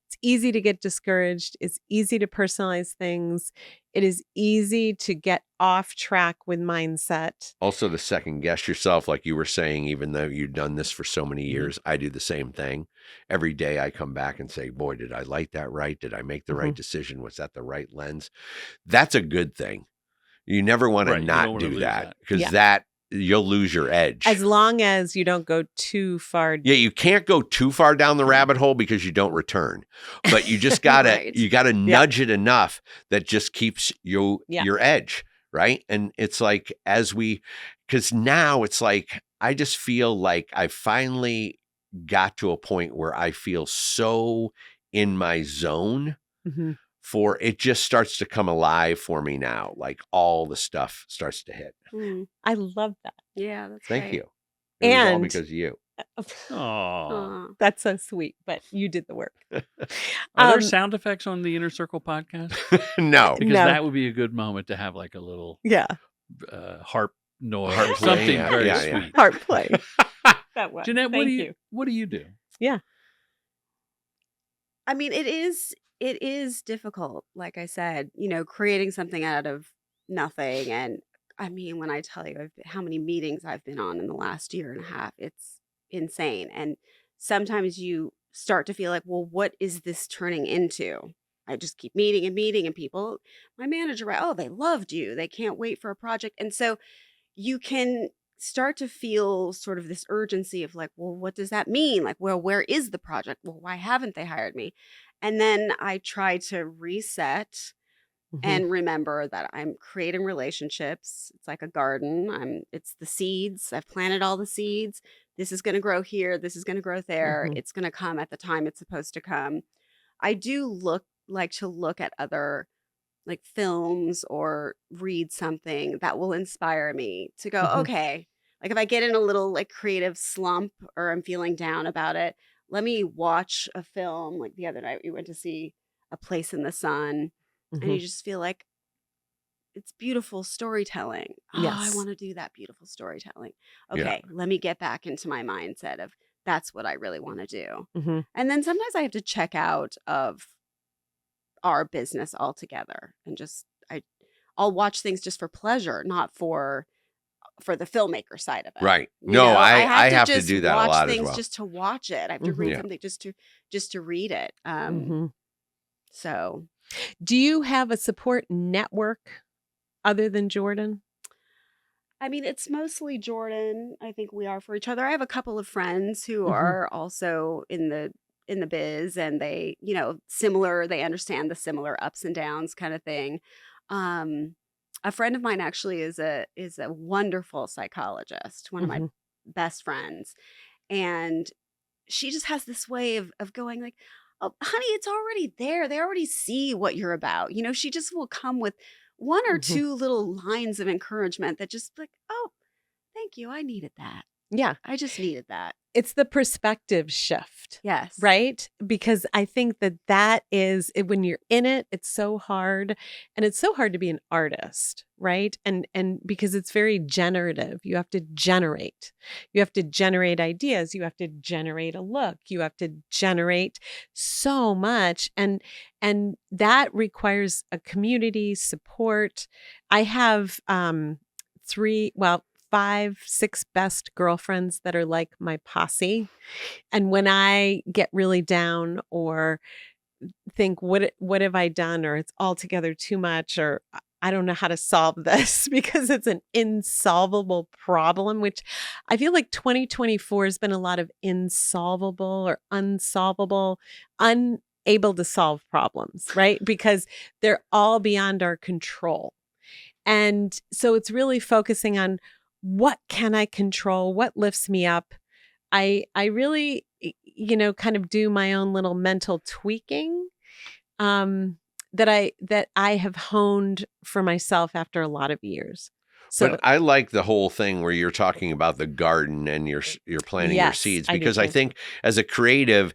It's easy to get discouraged. It's easy to personalize things. It is easy to get off track with mindset. Also, to second guess yourself, like you were saying, even though you've done this for so many years, I do the same thing. Every day I come back and say, boy, did I light that right? Did I make the right decision? Was that the right lens? That's a good thing. You never want to not do that, because that you'll lose your edge. As long as you don't go too far. Yeah, you can't go too far down the rabbit hole, because you don't return. But you just gotta you gotta nudge it enough that just keeps your edge, right? And it's like, because now it's like, I just feel like I finally got to a point where I feel so in my zone. For it just starts to come alive for me now. Like, all the stuff starts to hit. I love that. Yeah, that's Thank great. you. It was all because of you. Oh, that's so sweet. But you did the work. Are there sound effects on the Inner Circle podcast? No, because that would be a good moment to have like a little harp noise, harp or something very sweet. Harp play. That was. Jeannette, what do you do? Yeah. I mean, it is it is difficult, like I said, creating something out of nothing. And I mean, when I tell you how many meetings I've been on in the last year and a half, it's insane. And sometimes you start to feel like, well, what is this turning into? I just keep meeting and meeting, and people, my manager, right? Oh, they loved you. They can't wait for a project. And so you can start to feel sort of this urgency of like, well, what does that mean? Like, well, where is the project? Well, why haven't they hired me? And then I try to reset Mhm. and remember that I'm creating relationships. It's like a garden. It's the seeds. I've planted all the seeds. This is going to grow here. This is going to grow there. Mhm. It's going to come at the time it's supposed to come. I do like to look at other like films or read something that will inspire me to go, Mhm. okay, like if I get in a little like creative slump or I'm feeling down about it, let me watch a film. Like the other night we went to see A Place in the Sun, and you Mhm. just feel like it's beautiful storytelling. Oh, I Yes. want to do that beautiful storytelling. Yeah. Okay, let me get back into my mindset of that's what I really want to do. Mhm. And then sometimes I have to check out of our business altogether and I'll watch things just for pleasure, not for the filmmaker side of it. Right. No, I have I to have to just do that a watch lot as things well. just to watch it. I have to Mhm. read Yeah. something just to read it. Mhm. So Do you have a support network other than Jordan? I mean, it's mostly Jordan. I think we are for each other. I have a couple of friends who Mhm. are also in the biz, and they, similar, they understand the similar ups and downs kind of thing. Um a friend of mine actually is a wonderful psychologist, one of my Mhm. best friends, and she just has this way of going like, "Oh, honey, it's already there. They already see what you're about." She just will come with one or Mhm. two little lines of encouragement that just like, "Oh, thank you. I needed that. Yeah. I just needed that." It's the perspective shift, Yes. right? Because I think that is when you're in it, it's so hard, and it's so hard to be an artist, right? And because it's very generative. You have to generate. You have to generate ideas, you have to generate a look, you have to generate so much, and that requires a community support. I have 3, well, 5, 6 best girlfriends that are like my posse. And when I get really down or think, what have I done? Or it's altogether too much, or I don't know how to solve this because it's an insolvable problem, which I feel like 2024 has been a lot of insolvable or unsolvable, unable to solve problems, right? Because they're all beyond our control. And so it's really focusing on what can I control? What lifts me up? I really, kind of do my own little mental tweaking that I have honed for myself after a lot of years. But So I like the whole thing where you're talking about the garden and you're planting your yes, seeds, I do because I too. think as a creative,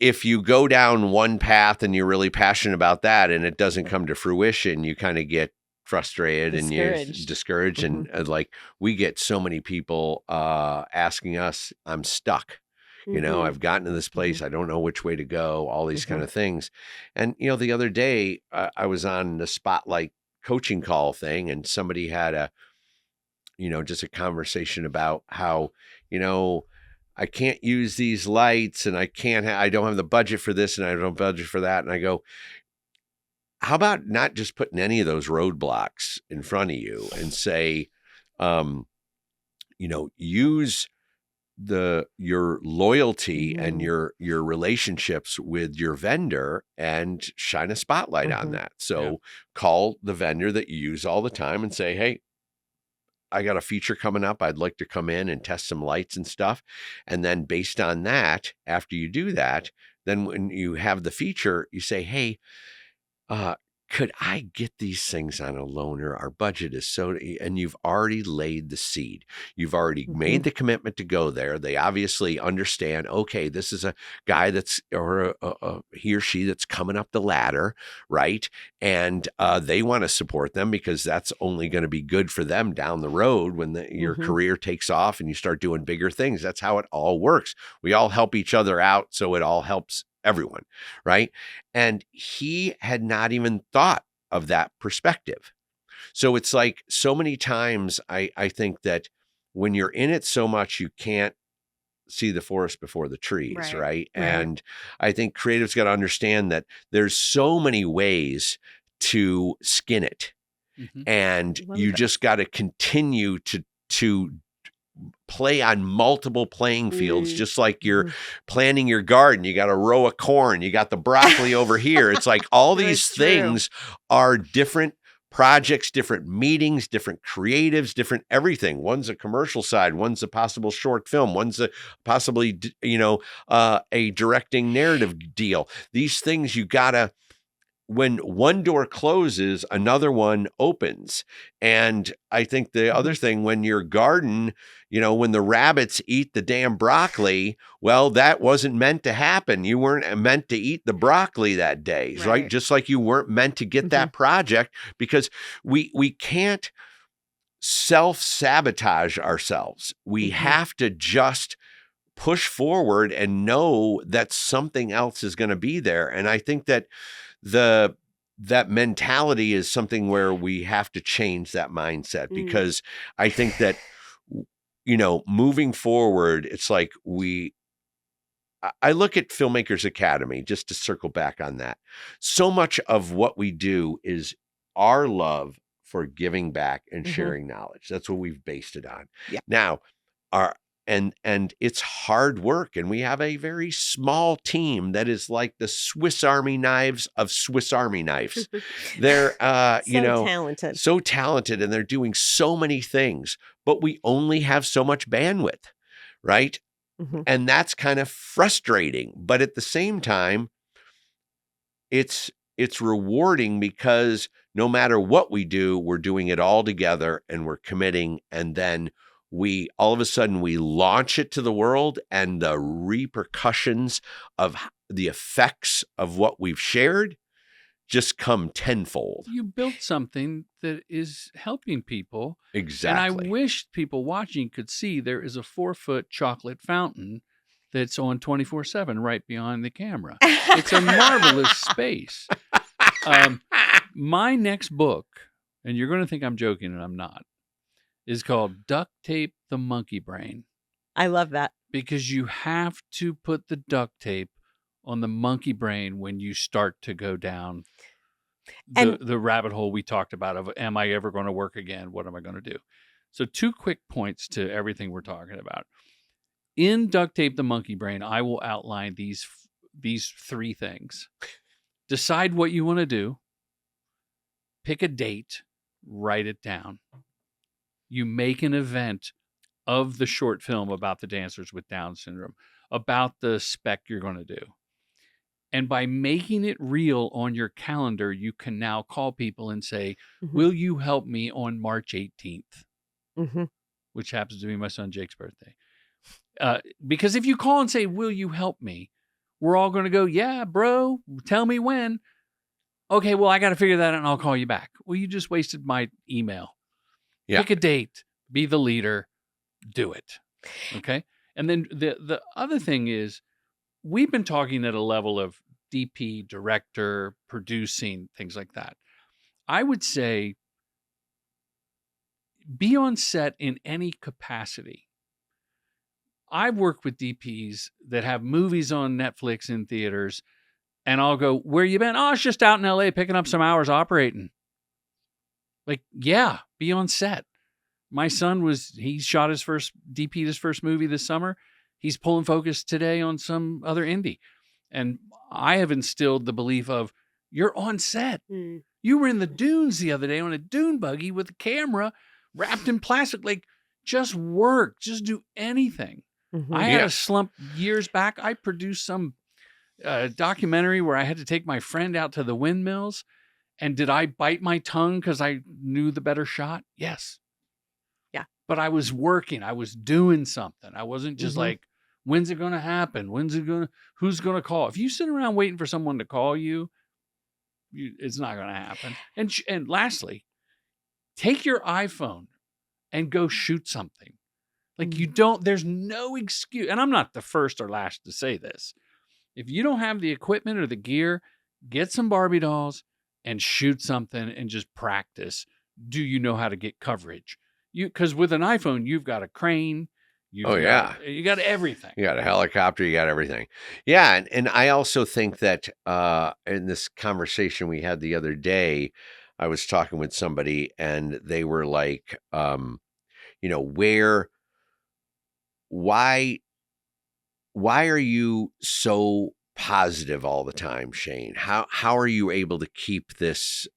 if you go down one path and you're really passionate about that and it doesn't come to fruition, you kind of get frustrated and you're Discouraged. discouraged. Mhm. And like we get so many people asking us, I'm stuck. Mhm. I've gotten to this place. Mhm. I don't know which way to go, all these kind Mhm. of things. And, the other day I was on the Spotlight coaching call thing, and somebody had just a conversation about how, you know, I can't use these lights and I don't have the budget for this and I don't have budget for that. And I go, how about not just putting any of those roadblocks in front of you and say, um, use your loyalty and Mm. your relationships with your vendor and shine a spotlight on Mhm. that. Yeah. So call the vendor that you use all the time and say, hey, I got a feature coming up. I'd like to come in and test some lights and stuff. And then based on that, after you do that, then when you have the feature, you say, hey, uh, could I get these things on a loaner? Our budget is so, and you've already laid the seed. You've already made Mhm. the commitment to go there. They obviously understand, okay, this is a guy or he or she that's coming up the ladder, right? And they want to support them because that's only going to be good for them down the road when your Mhm. career takes off and you start doing bigger things. That's how it all works. We all help each other out. So it all helps everyone, right? And he had not even thought of that perspective. So it's like so many times I think that when you're in it so much, you can't see the forest before the trees, Right. right? Right. And I think creatives got to understand that there's so many ways to skin it. Mhm. And Love you it. just got to continue to play on multiple playing fields, Mm. just like you're Mhm. planting your garden. You got a row of corn, you got the broccoli over here. It's like all these It's true. things are different projects, different meetings, different creatives, different everything. One's a commercial side, one's a possible short film, one's a possibly, a directing narrative deal. These things you gotta, when one door closes, another one opens. And I think the other thing, when your garden, when the rabbits eat the damn broccoli, well, that wasn't meant to happen. You weren't meant to eat the broccoli that day, right? Right. Just like you weren't meant to get that project, because we can't self-sabotage ourselves. We have to just push forward and know that something else is going to be there. And I think that that mentality is something where we have to change that mindset, Mm. because I think that, moving forward, it's like I look at Filmmakers Academy, just to circle back on that. So much of what we do is our love for giving back and sharing knowledge. That's what we've based it on. Yeah. Now, our and it's hard work, and we have a very small team that is like the Swiss Army knives of Swiss Army knives. They're Talented. so talented, and they're doing so many things, but we only have so much bandwidth, right? And that's kind of frustrating. But at the same time, it's rewarding, because no matter what we do, we're doing it all together and we're committing. And then all of a sudden we launch it to the world, and the repercussions of the effects of what we've shared just come tenfold. You built something that is helping people. Exactly. And I wish people watching could see there is a 4-foot chocolate fountain that's on 24/7 right behind the camera. It's a marvelous space. My next book, and you're going to think I'm joking, and I'm not, is called Duct Tape the Monkey Brain, I love that. because you have to put the duct tape on the monkey brain when you start to go down And- the rabbit hole we talked about of, am I ever going to work again? What am I going to do? So 2 quick points to everything we're talking about. In Duct Tape the Monkey Brain, I will outline these 3 things. Decide what you want to do. Pick a date. Write it down. You make an event of the short film about the dancers with Down syndrome, about the spec you're going to do. And by making it real on your calendar, you can now call people and say, will you help me on March 18th? Which happens to be my son Jake's birthday. Because if you call and say, will you help me? We're all going to go, yeah, bro, tell me when. Okay, well, I got to figure that out and I'll call you back. Well, you just wasted my email. Yeah. Pick a date, be the leader, do it. Okay. And then the other thing is, we've been talking at a level of DP, director, producing, things like that. I would say be on set in any capacity. I've worked with DPs that have movies on Netflix in theaters, and I'll go, where you been? Oh, it's just out in LA picking up some hours operating. Like, yeah, be on set. My son he shot DP'd his first movie this summer. He's pulling focus today on some other indie. And I have instilled the belief of, you're on set. You were in the dunes the other day on a dune buggy with a camera wrapped in plastic. Like, just work. Just do anything. I had a slump years back. I produced some documentary where I had to take my friend out to the windmills. And did I bite my tongue because I knew the better shot? Yes. Yeah. But I was working. I was doing something. I wasn't just like, when's it going to happen? Who's going to call? If you sit around waiting for someone to call you, it's not going to happen. And lastly, take your iPhone and go shoot something. Like, there's no excuse. And I'm not the first or last to say this. If you don't have the equipment or the gear, get some Barbie dolls and shoot something and just practice. Do you know how to get coverage? Because with an iPhone, you've got a crane. You got everything. You got a helicopter, you got everything. Yeah. And I also think that in this conversation we had the other day, I was talking with somebody and they were like, why are you so positive all the time, Shane? How are you able to keep this,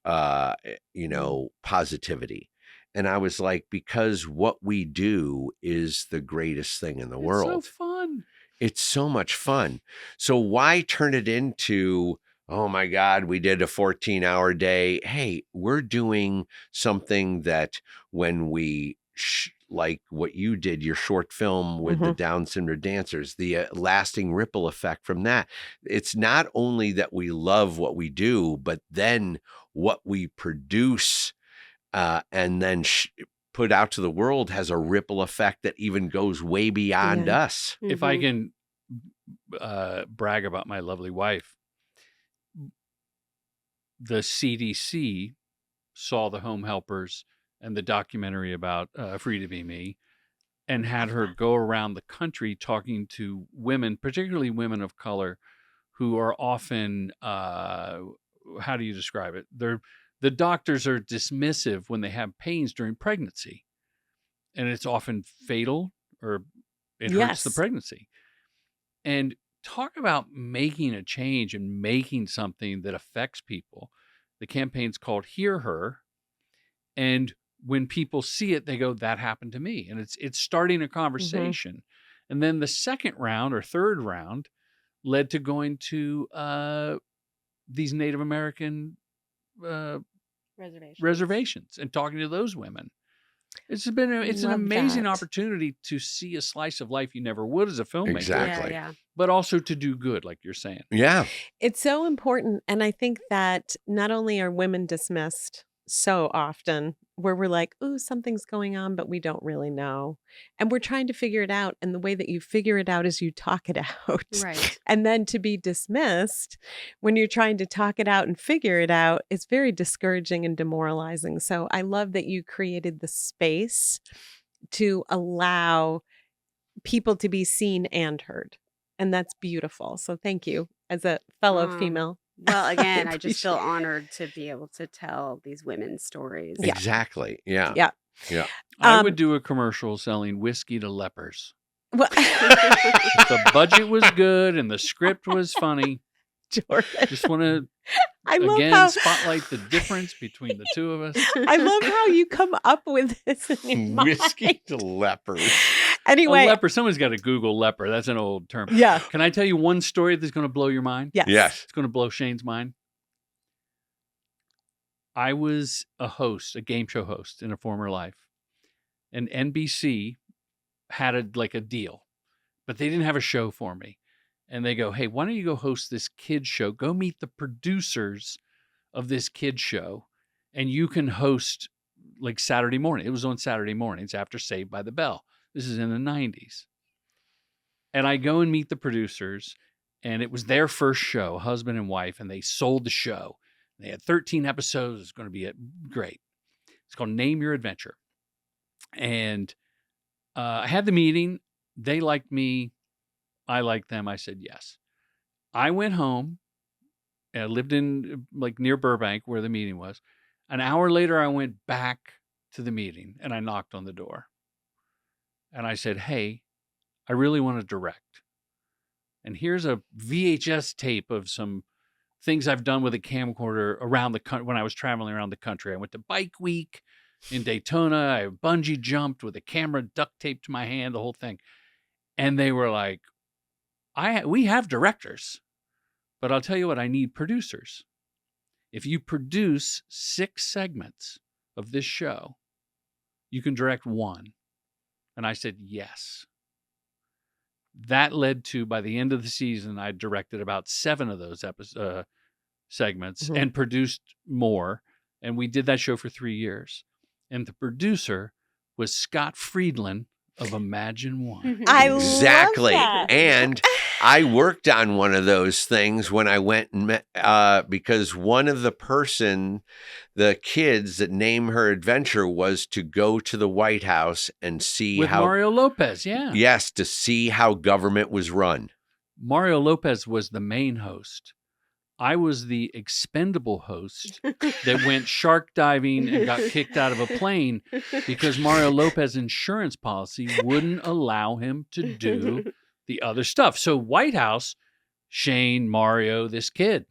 positivity? And I was like, because what we do is the greatest thing in the world. It's so fun. It's so much fun. So why turn it into, oh my God, we did a 14-hour day. Hey, we're doing something that when we like what you did, your short film with the Down syndrome dancers, the lasting ripple effect from that. It's not only that we love what we do, but then what we produce and then put out to the world has a ripple effect that even goes way beyond us. If I can brag about my lovely wife, the CDC saw the Home Helpers and the documentary about Free to Be Me and had her go around the country talking to women, particularly women of color, who are often, how do you describe it? The doctors are dismissive when they have pains during pregnancy, and it's often fatal or it hurts the pregnancy. And talk about making a change and making something that affects people. The campaign's called Hear Her. And when people see it, they go, that happened to me. And it's starting a conversation. And then the second round or third round led to going to these Native American reservations and talking to those women. It's an amazing opportunity to see a slice of life you never would as a filmmaker. Exactly. But also to do good, like you're saying. Yeah. It's so important. And I think that not only are women dismissed so often, where we're like, oh, something's going on, but we don't really know. And we're trying to figure it out. And the way that you figure it out is you talk it out. Right. And then to be dismissed when you're trying to talk it out and figure it out is very discouraging and demoralizing. So I love that you created the space to allow people to be seen and heard. And that's beautiful. So thank you as a fellow female. Well, again, I just feel honored to be able to tell these women's stories. Yeah. Exactly. Yeah. Yeah. Yeah. I would do a commercial selling whiskey to lepers. Well, if the budget was good and the script was funny, Jordan. Just want to spotlight the difference between the two of us. I love how you come up with this in your Whiskey mind. to lepers. Anyway, a leper. Someone's got to Google leper. That's an old term. Yeah. Can I tell you one story that's going to blow your mind? Yes. Yes. It's going to blow Shane's mind. I was a game show host in a former life, and NBC had a deal, but they didn't have a show for me. And they go, hey, why don't you go host this kids show? Go meet the producers of this kids show, and you can host like Saturday morning. It was on Saturday mornings after Saved by the Bell. This is in the 90s. And I go and meet the producers, and it was their first show, husband and wife, and they sold the show. They had 13 episodes. It's going to be great. It's called Name Your Adventure. And I had the meeting. They liked me. I liked them. I said yes. I went home. I lived in near Burbank where the meeting was. An hour later, I went back to the meeting and I knocked on the door. And I said, hey, I really want to direct. And here's a VHS tape of some things I've done with a camcorder around the country when I was traveling around the country. I went to Bike Week in Daytona. I bungee jumped with a camera duct taped to my hand, the whole thing. And they were like, we have directors, but I'll tell you what, I need producers. If you produce 6 segments of this show, you can direct 1. And I said, yes. That led to, by the end of the season, I directed about 7 of those segments and produced more. And we did that show for 3 years. And the producer was Scott Friedland of Imagine One. I Exactly. love that. And I worked on one of those things when I went and met, because one of the kids that named her adventure was to go to the White House and see With Mario Lopez, yeah. Yes, to see how government was run. Mario Lopez was the main host. I was the expendable host that went shark diving and got kicked out of a plane because Mario Lopez's insurance policy wouldn't allow him to do the other stuff. So White House, Shane, Mario, this kid.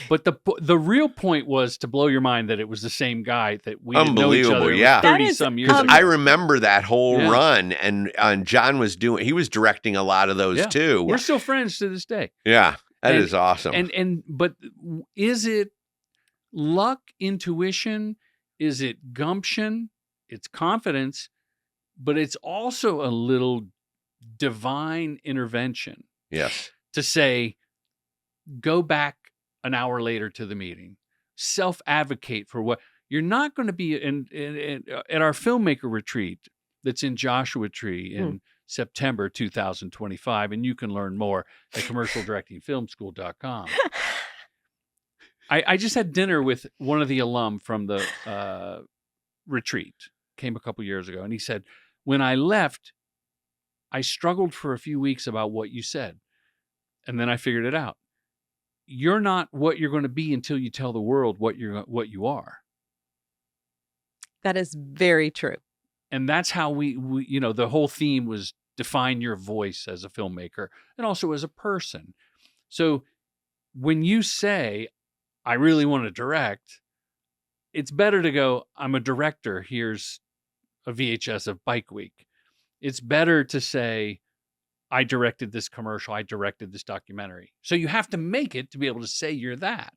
But the real point was to blow your mind that it was the same guy that we didn't know each other. Yeah. 30-some years ago. I remember that whole run, and John he was directing a lot of those too. We're still friends to this day. Yeah. That is awesome. But is it luck, intuition? Is it gumption? It's confidence, but it's also a little divine intervention. Yes. To say, go back an hour later to the meeting, self-advocate for what you're not going to be at our filmmaker retreat that's in Joshua Tree in September 2025, and you can learn more at commercialdirectingfilmschool.com. I just had dinner with one of the alum from the retreat, came a couple years ago, and he said, when I left, I struggled for a few weeks about what you said, and then I figured it out. You're not what you're going to be until you tell the world what you are. That is very true. And that's how we the whole theme was define your voice as a filmmaker and also as a person. So when you say, I really want to direct, it's better to go, I'm a director. Here's a VHS of Bike Week. It's better to say, I directed this commercial. I directed this documentary. So you have to make it to be able to say you're that.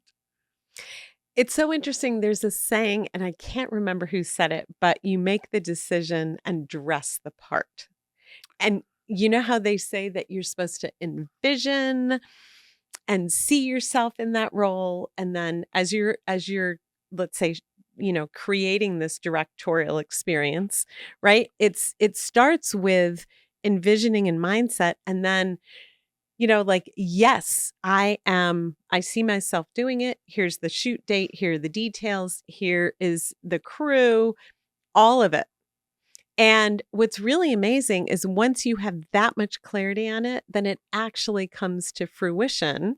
It's so interesting. There's a saying, and I can't remember who said it, but you make the decision and dress the part. And you know how they say that you're supposed to envision and see yourself in that role. And then as you're, let's say, creating this directorial experience, right? It starts with envisioning and mindset. And then, yes, I see myself doing it. Here's the shoot date. Here are the details. Here is the crew, all of it. And what's really amazing is once you have that much clarity on it, then it actually comes to fruition.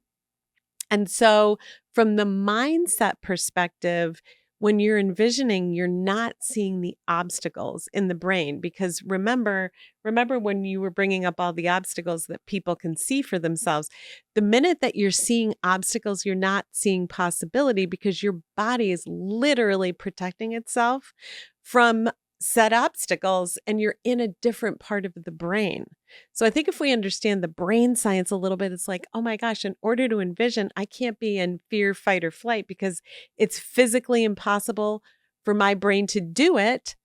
And so from the mindset perspective, when you're envisioning, you're not seeing the obstacles in the brain, because remember when you were bringing up all the obstacles that people can see for themselves, the minute that you're seeing obstacles, you're not seeing possibility, because your body is literally protecting itself from said obstacles, and you're in a different part of the brain. So I think if we understand the brain science a little bit, it's like, oh my gosh, in order to envision, I can't be in fear, fight, or flight, because it's physically impossible for my brain to do it,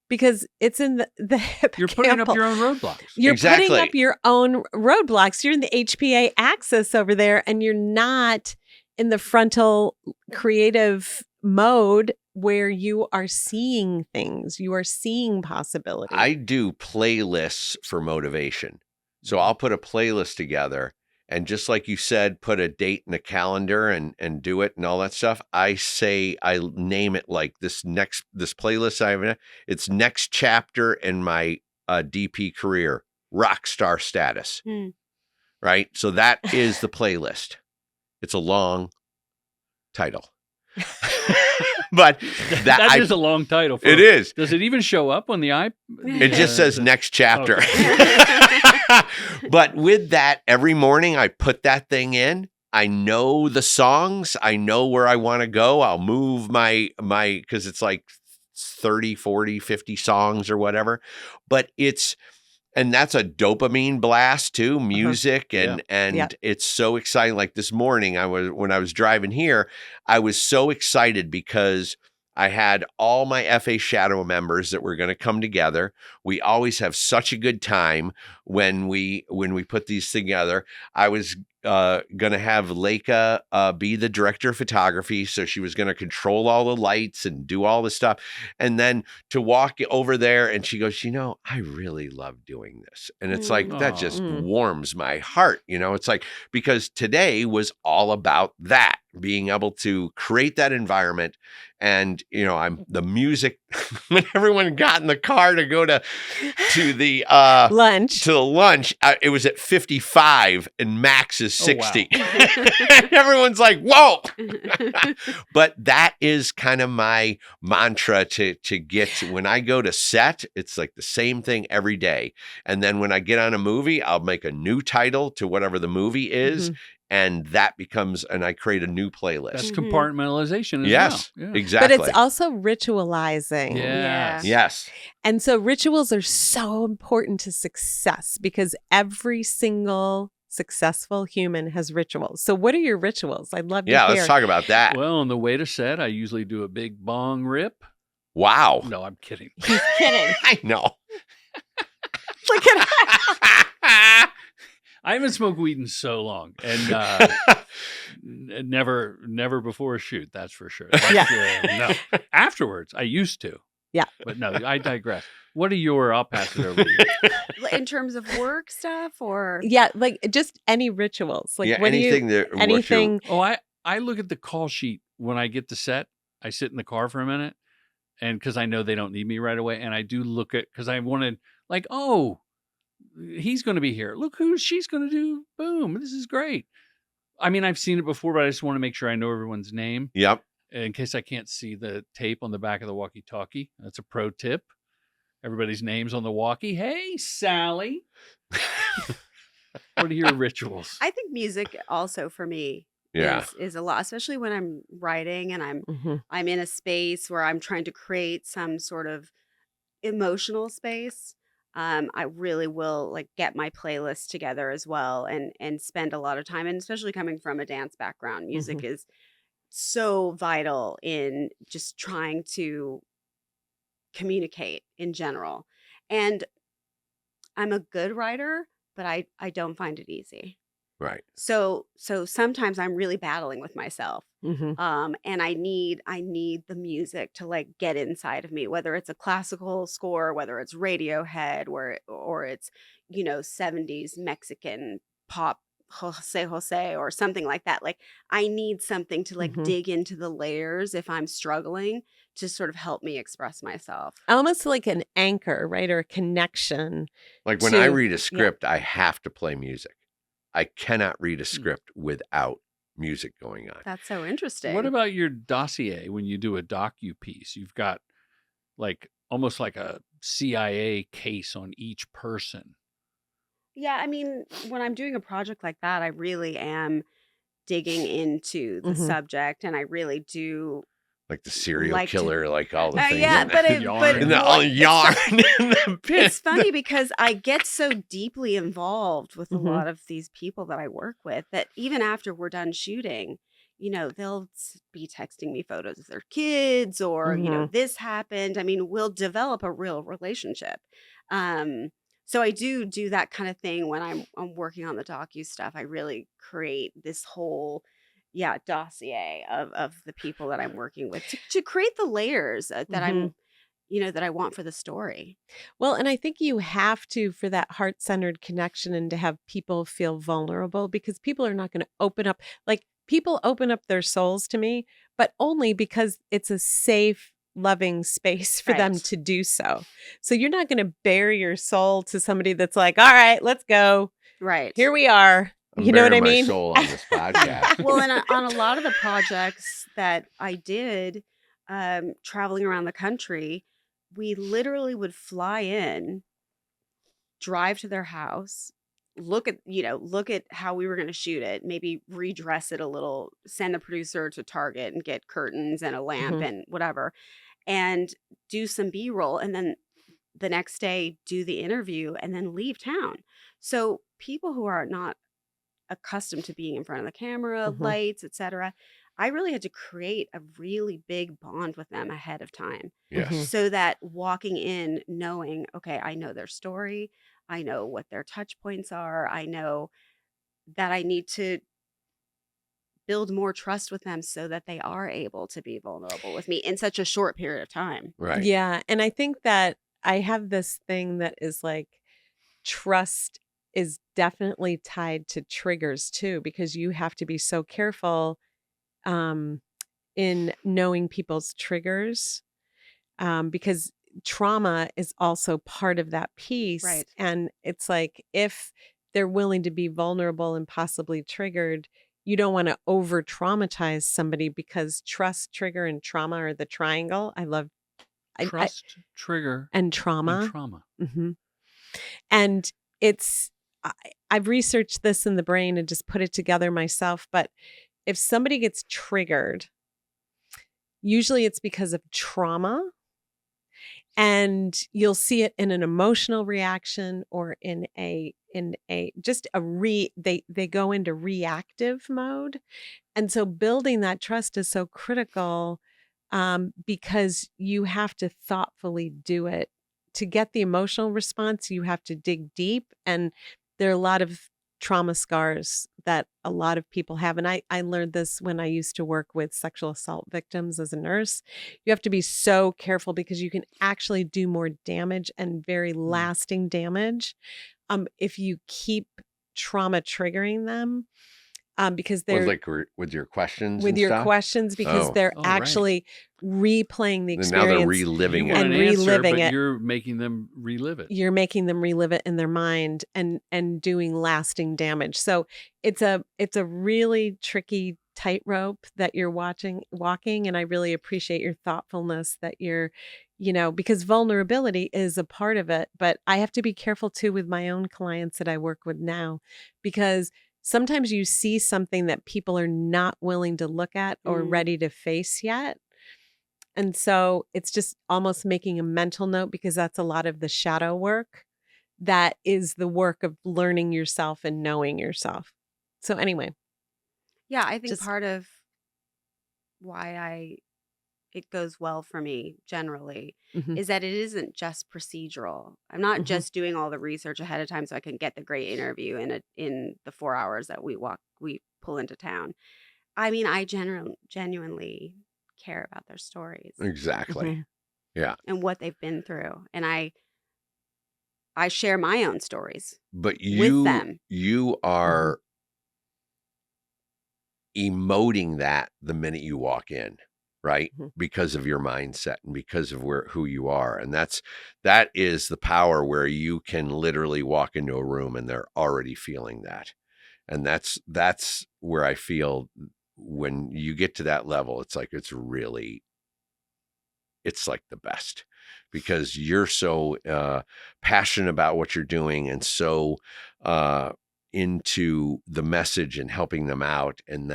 because it's in the hippocampal. You're putting up your own roadblocks. You're putting up your own roadblocks. You're in the HPA axis over there, and you're not in the frontal creative mode where you are seeing things, you are seeing possibility. I do playlists for motivation. So I'll put a playlist together, and just like you said, put a date in a calendar and do it and all that stuff. I name it like this playlist I have. It's next chapter in my DP career, rock star status. Right? So that is the playlist. It's a long title. But that is a long title. It is. Does it even show up on the iPad? It just says next chapter. Okay. But with that, every morning I put that thing in. I know the songs. I know where I want to go. I'll move my because it's like 30, 40, 50 songs or whatever. But and that's a dopamine blast too, music. And it's so exciting. Like this morning, when I was driving here, I was so excited because I had all my FA Shadow members that were going to come together. We always have such a good time when we put these together. I was going to have Leica be the director of photography. So she was going to control all the lights and do all the stuff. And then to walk over there and she goes, I really love doing this. And it's like, that just warms my heart. It's like, because today was all about that, being able to create that environment. And, I'm the music when everyone got in the car to go to the lunch, it was at 55 and max is 60. Oh, wow. And everyone's like, whoa. But that is kind of my mantra to get when I go to set. It's like the same thing every day. And then when I get on a movie, I'll make a new title to whatever the movie is. And that becomes, and I create a new playlist. That's compartmentalization as yes, well. Yeah, exactly. But it's also ritualizing. Yes. And so rituals are so important to success because every single successful human has rituals. So what are your rituals? I'd love to hear. Yeah, let's talk about that. Well, on the way to set, I usually do a big bong rip. Wow. No, I'm kidding. He's kidding. I know. Look at that. I haven't smoked weed in so long, and never before a shoot. That's for sure. No. Afterwards, I used to. Yeah, but no, I digress. What are your? I'll pass it over to you. In terms of work stuff, or like just any rituals, like what anything. Oh, I look at the call sheet when I get to set. I sit in the car for a minute, and because I know they don't need me right away, and I do look at because I wanted he's going to be here. Look who she's going to do. Boom. This is great. I mean, I've seen it before, but I just want to make sure I know everyone's name. Yep. In case I can't see the tape on the back of the walkie-talkie. That's a pro tip. Everybody's name's on the walkie. Hey, Sally. What are your rituals? I think music also for me is a lot, especially when I'm writing and I'm in a space where I'm trying to create some sort of emotional space. I really will get my playlist together as well and spend a lot of time. And especially coming from a dance background, music is so vital in just trying to communicate in general. And I'm a good writer, but I don't find it easy. Right. So sometimes I'm really battling with myself. And I need the music to get inside of me, whether it's a classical score, whether it's Radiohead, or it's 70s Mexican pop, Jose or something like that. I need something to dig into the layers if I'm struggling to sort of help me express myself. Almost like an anchor, right? Or a connection. Like when I read a script, I have to play music. I cannot read a script without music going on. That's so interesting. What about your dossier when you do a docu-piece? You've got almost like a CIA case on each person. Yeah, I mean, when I'm doing a project like that, I really am digging into the subject, and I really do like the serial killer, all the things. Yeah, but yarn. It's funny because I get so deeply involved with a lot of these people that I work with that even after we're done shooting, they'll be texting me photos of their kids or, this happened. I mean, we'll develop a real relationship. So I do that kind of thing when I'm working on the docu stuff. I really create this whole dossier of the people that I'm working with to create the layers that I'm that I want for the story. Well, and I think you have to for that heart-centered connection and to have people feel vulnerable because people are not going to open up. People open up their souls to me, but only because it's a safe, loving space for them to do so. So you're not going to bare your soul to somebody that's like, all right, let's go. Right. Here we are. You know what I mean? My soul on this podcast. Well, and on a lot of the projects that I did, traveling around the country, we literally would fly in, drive to their house, look at how we were going to shoot it, maybe redress it a little, send the producer to Target and get curtains and a lamp and whatever, and do some B-roll, and then the next day do the interview and then leave town. So people who are not accustomed to being in front of the camera, lights, etc., I really had to create a really big bond with them ahead of time. Yes. So that walking in knowing, okay, I know their story, I know what their touch points are, I know that I need to build more trust with them so that they are able to be vulnerable with me in such a short period of time. Right. Yeah. And I think that I have this thing that is like trust is definitely tied to triggers too, because you have to be so careful um, in knowing people's triggers, because trauma is also part of that piece. Right. And it's like if they're willing to be vulnerable and possibly triggered, you don't want to over traumatize somebody, because trust, trigger, and trauma are the triangle. I love Trust, trigger, and and trauma. trauma. hmm And it's, I, I've researched this in the brain and just put it together myself. But if somebody gets triggered, usually it's because of trauma, and you'll see it in an emotional reaction or in a just a they go into reactive mode. And so building that trust is so critical, because you have to thoughtfully do it. To get the emotional response, you have to dig deep. And there are a lot of trauma scars that a lot of people have. And I learned this when I used to work with sexual assault victims as a nurse. You have to be so careful, because you can actually do more damage and very lasting damage if you keep trauma triggering them. Because Well, they're like with your questions with and your stuff. questions, because Oh. they're Oh, right. actually replaying the And now they're experience. reliving You it. want and an answer, reliving but it. you're making them relive it. You're making them relive it in their mind and doing lasting damage. So it's a really tricky tightrope that you're walking. And I really appreciate your thoughtfulness that you're, because vulnerability is a part of it. But I have to be careful too with my own clients that I work with now, because sometimes you see something that people are not willing to look at or ready to face yet. And so it's just almost making a mental note, because that's a lot of the shadow work. That is the work of learning yourself and knowing yourself. So anyway, Yeah, I think just part of why it goes well for me generally mhm, is that it isn't just procedural. I'm not mhm. just doing all the research ahead of time so I can get the great interview in the 4 hours that we pull into town. I mean, I genuinely care about their stories Exactly. Mhm. Yeah. and what they've been through, and I share my own stories But with them. you are emoting that the minute you walk in, right? Mhm. Because of your mindset and because of who you are. And that is the power, where you can literally walk into a room and they're already feeling that. And that's where I feel when you get to that level, it's like it's like the best, because you're so passionate about what you're doing, and so into the message and helping them out. And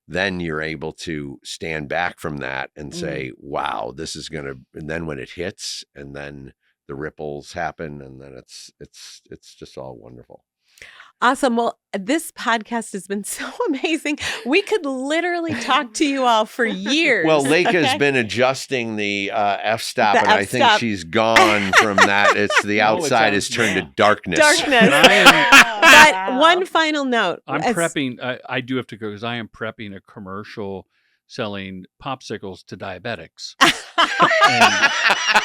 then you're able to stand back from that and say, wow, this is gonna, and then when it hits, and then the ripples happen, and then it's just all wonderful. Awesome. Well, this podcast has been so amazing. We could literally talk to you all for years. Well, Leica's okay? been adjusting the f-stop, The and I think f-stop. she's gone from that. It's the Oh, it's outside out. has turned to Yeah. darkness. Darkness. And I am, But one final note. I'm as- prepping. I do have to go because I am prepping a commercial selling popsicles to diabetics. And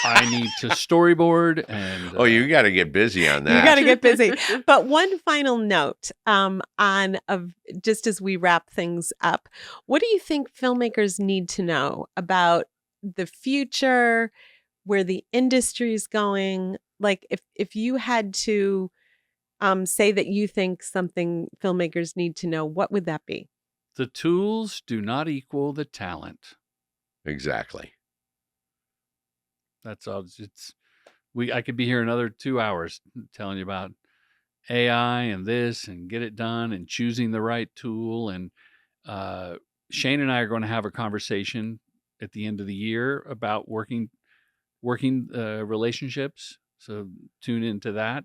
I need to storyboard and. Oh, you got to get busy on that. You got to get busy. But one final note just as we wrap things up, what do you think filmmakers need to know about the future, where the industry is going? Like if you had to say that you think something filmmakers need to know, what would that be? The tools do not equal the talent. Exactly. That's all. I could be here another 2 hours telling you about AI and this and get it done and choosing the right tool. And Shane and I are going to have a conversation at the end of the year about working relationships. So tune into that.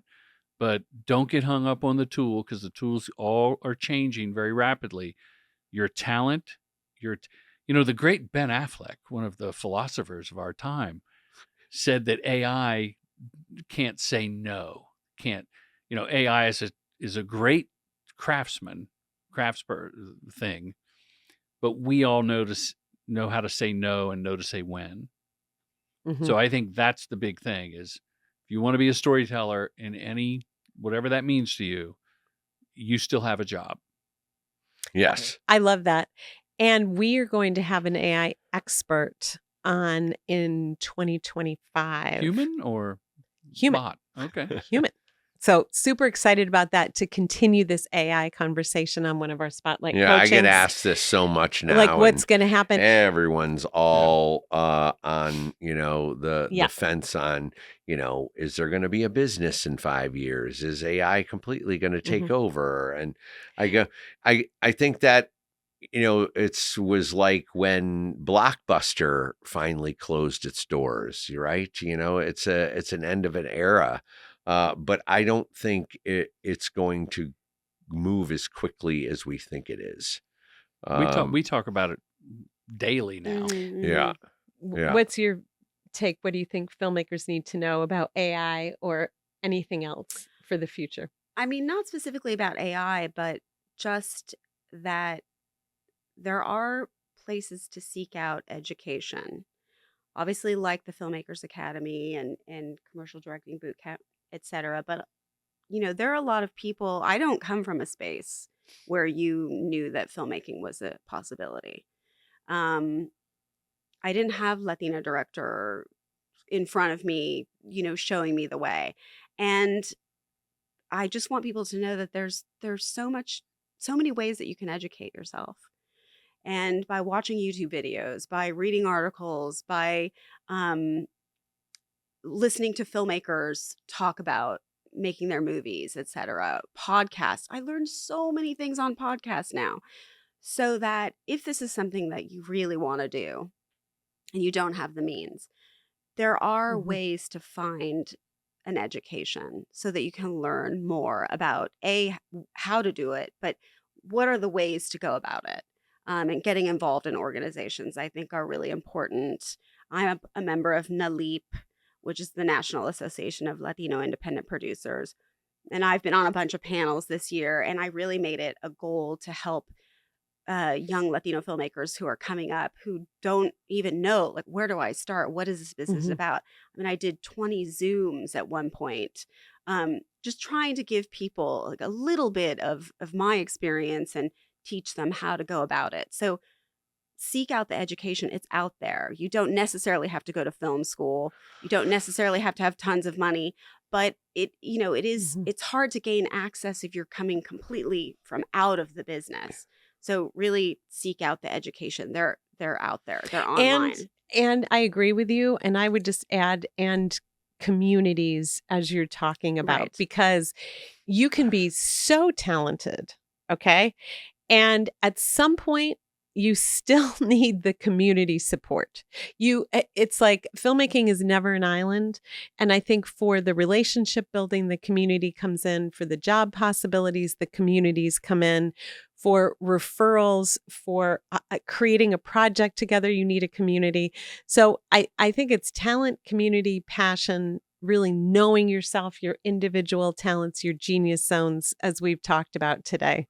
But don't get hung up on the tool, because the tools all are changing very rapidly. Your talent, the great Ben Affleck, one of the philosophers of our time, said that AI can't say no. AI is a great thing, but we all know how to say no and know to say when. Mhm. So I think that's the big thing is if you want to be a storyteller in whatever that means to you, you still have a job. Yes. I love that. And we are going to have an AI expert on in 2025. Human or Human. bot? Okay. Human. So super excited about that to continue this AI conversation on one of our spotlight Yeah, I get coachings. asked this so much now. Like what's and going to happen? Everyone's all on, the Yeah. fence on, is there going to be a business in 5 years? Is AI completely going to take over? And I think that, it was like when Blockbuster finally closed its doors, right? It's an end of an era. But I don't think it's going to move as quickly as we think it is. We talk about it daily now. Yeah. Yeah. What's your take? What do you think filmmakers need to know about AI or anything else for the future? I mean, not specifically about AI, but just that there are places to seek out education. Obviously, like the Filmmakers Academy and commercial directing boot camp, etc. But there are a lot of people. I don't come from a space where you knew that filmmaking was a possibility. I didn't have Latina director in front of me, showing me the way. And I just want people to know that there's so many ways that you can educate yourself. And by watching YouTube videos, by reading articles, by listening to filmmakers talk about making their movies, etc., podcasts. I learned so many things on podcasts now. So that if this is something that you really want to do and you don't have the means, there are ways to find an education so that you can learn more about how to do it, but what are the ways to go about it. And getting involved in organizations, I think, are really important. I'm a member of NALEAP, which is the National Association of Latino Independent Producers. And I've been on a bunch of panels this year, and I really made it a goal to help young Latino filmmakers who are coming up who don't even know, like, where do I start? What is this business about? I mean, I did 20 Zooms at one point, just trying to give people like a little bit of my experience and teach them how to go about it. So seek out the education. It's out there. You don't necessarily have to go to film school. You don't necessarily have to have tons of money, but it's hard to gain access if you're coming completely from out of the business. So really seek out the education. They're out there. They're online. And I agree with you. And I would just add, and communities, as you're talking about, Right. because you can be so talented, okay? And at some point, you still need the community support. It's like filmmaking is never an island. And I think for the relationship building, the community comes in. For the job possibilities, the communities come in. For referrals, for creating a project together, you need a community. So I think it's talent, community, passion, really knowing yourself, your individual talents, your genius zones, as we've talked about today.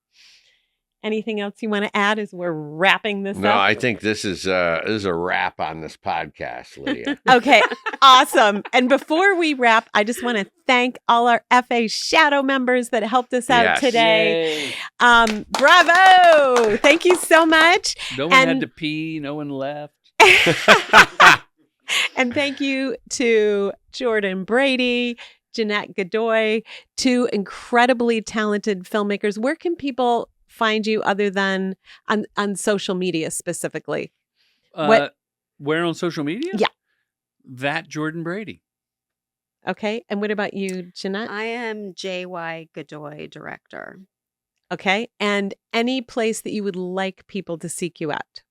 Anything else you want to add as we're wrapping this up? No, I think this is a wrap on this podcast, Lydia. Okay, awesome. And before we wrap, I just want to thank all our FA Shadow members that helped us out today. Bravo! Thank you so much. No one had to pee. No one left. And thank you to Jordan Brady, Jeannette Godoy, two incredibly talented filmmakers. Where can people find you other than on social media specifically? Where on social media? Yeah. That Jordan Brady. Okay. And what about you, Jeannette? I am J.Y. Godoy, director. Okay. And any place that you would like people to seek you out?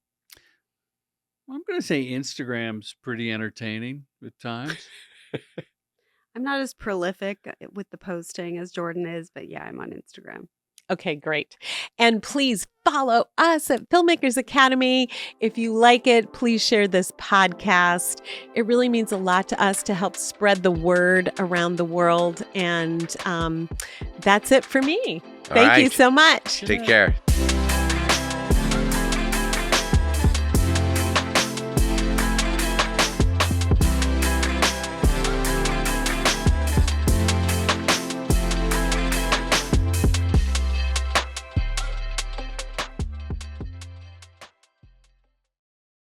I'm going to say Instagram's pretty entertaining at times. I'm not as prolific with the posting as Jordan is, but yeah, I'm on Instagram. Okay, great. And please follow us at Filmmakers Academy. If you like it, please share this podcast. It really means a lot to us to help spread the word around the world. And that's it for me. Thank you right. so much. Take care.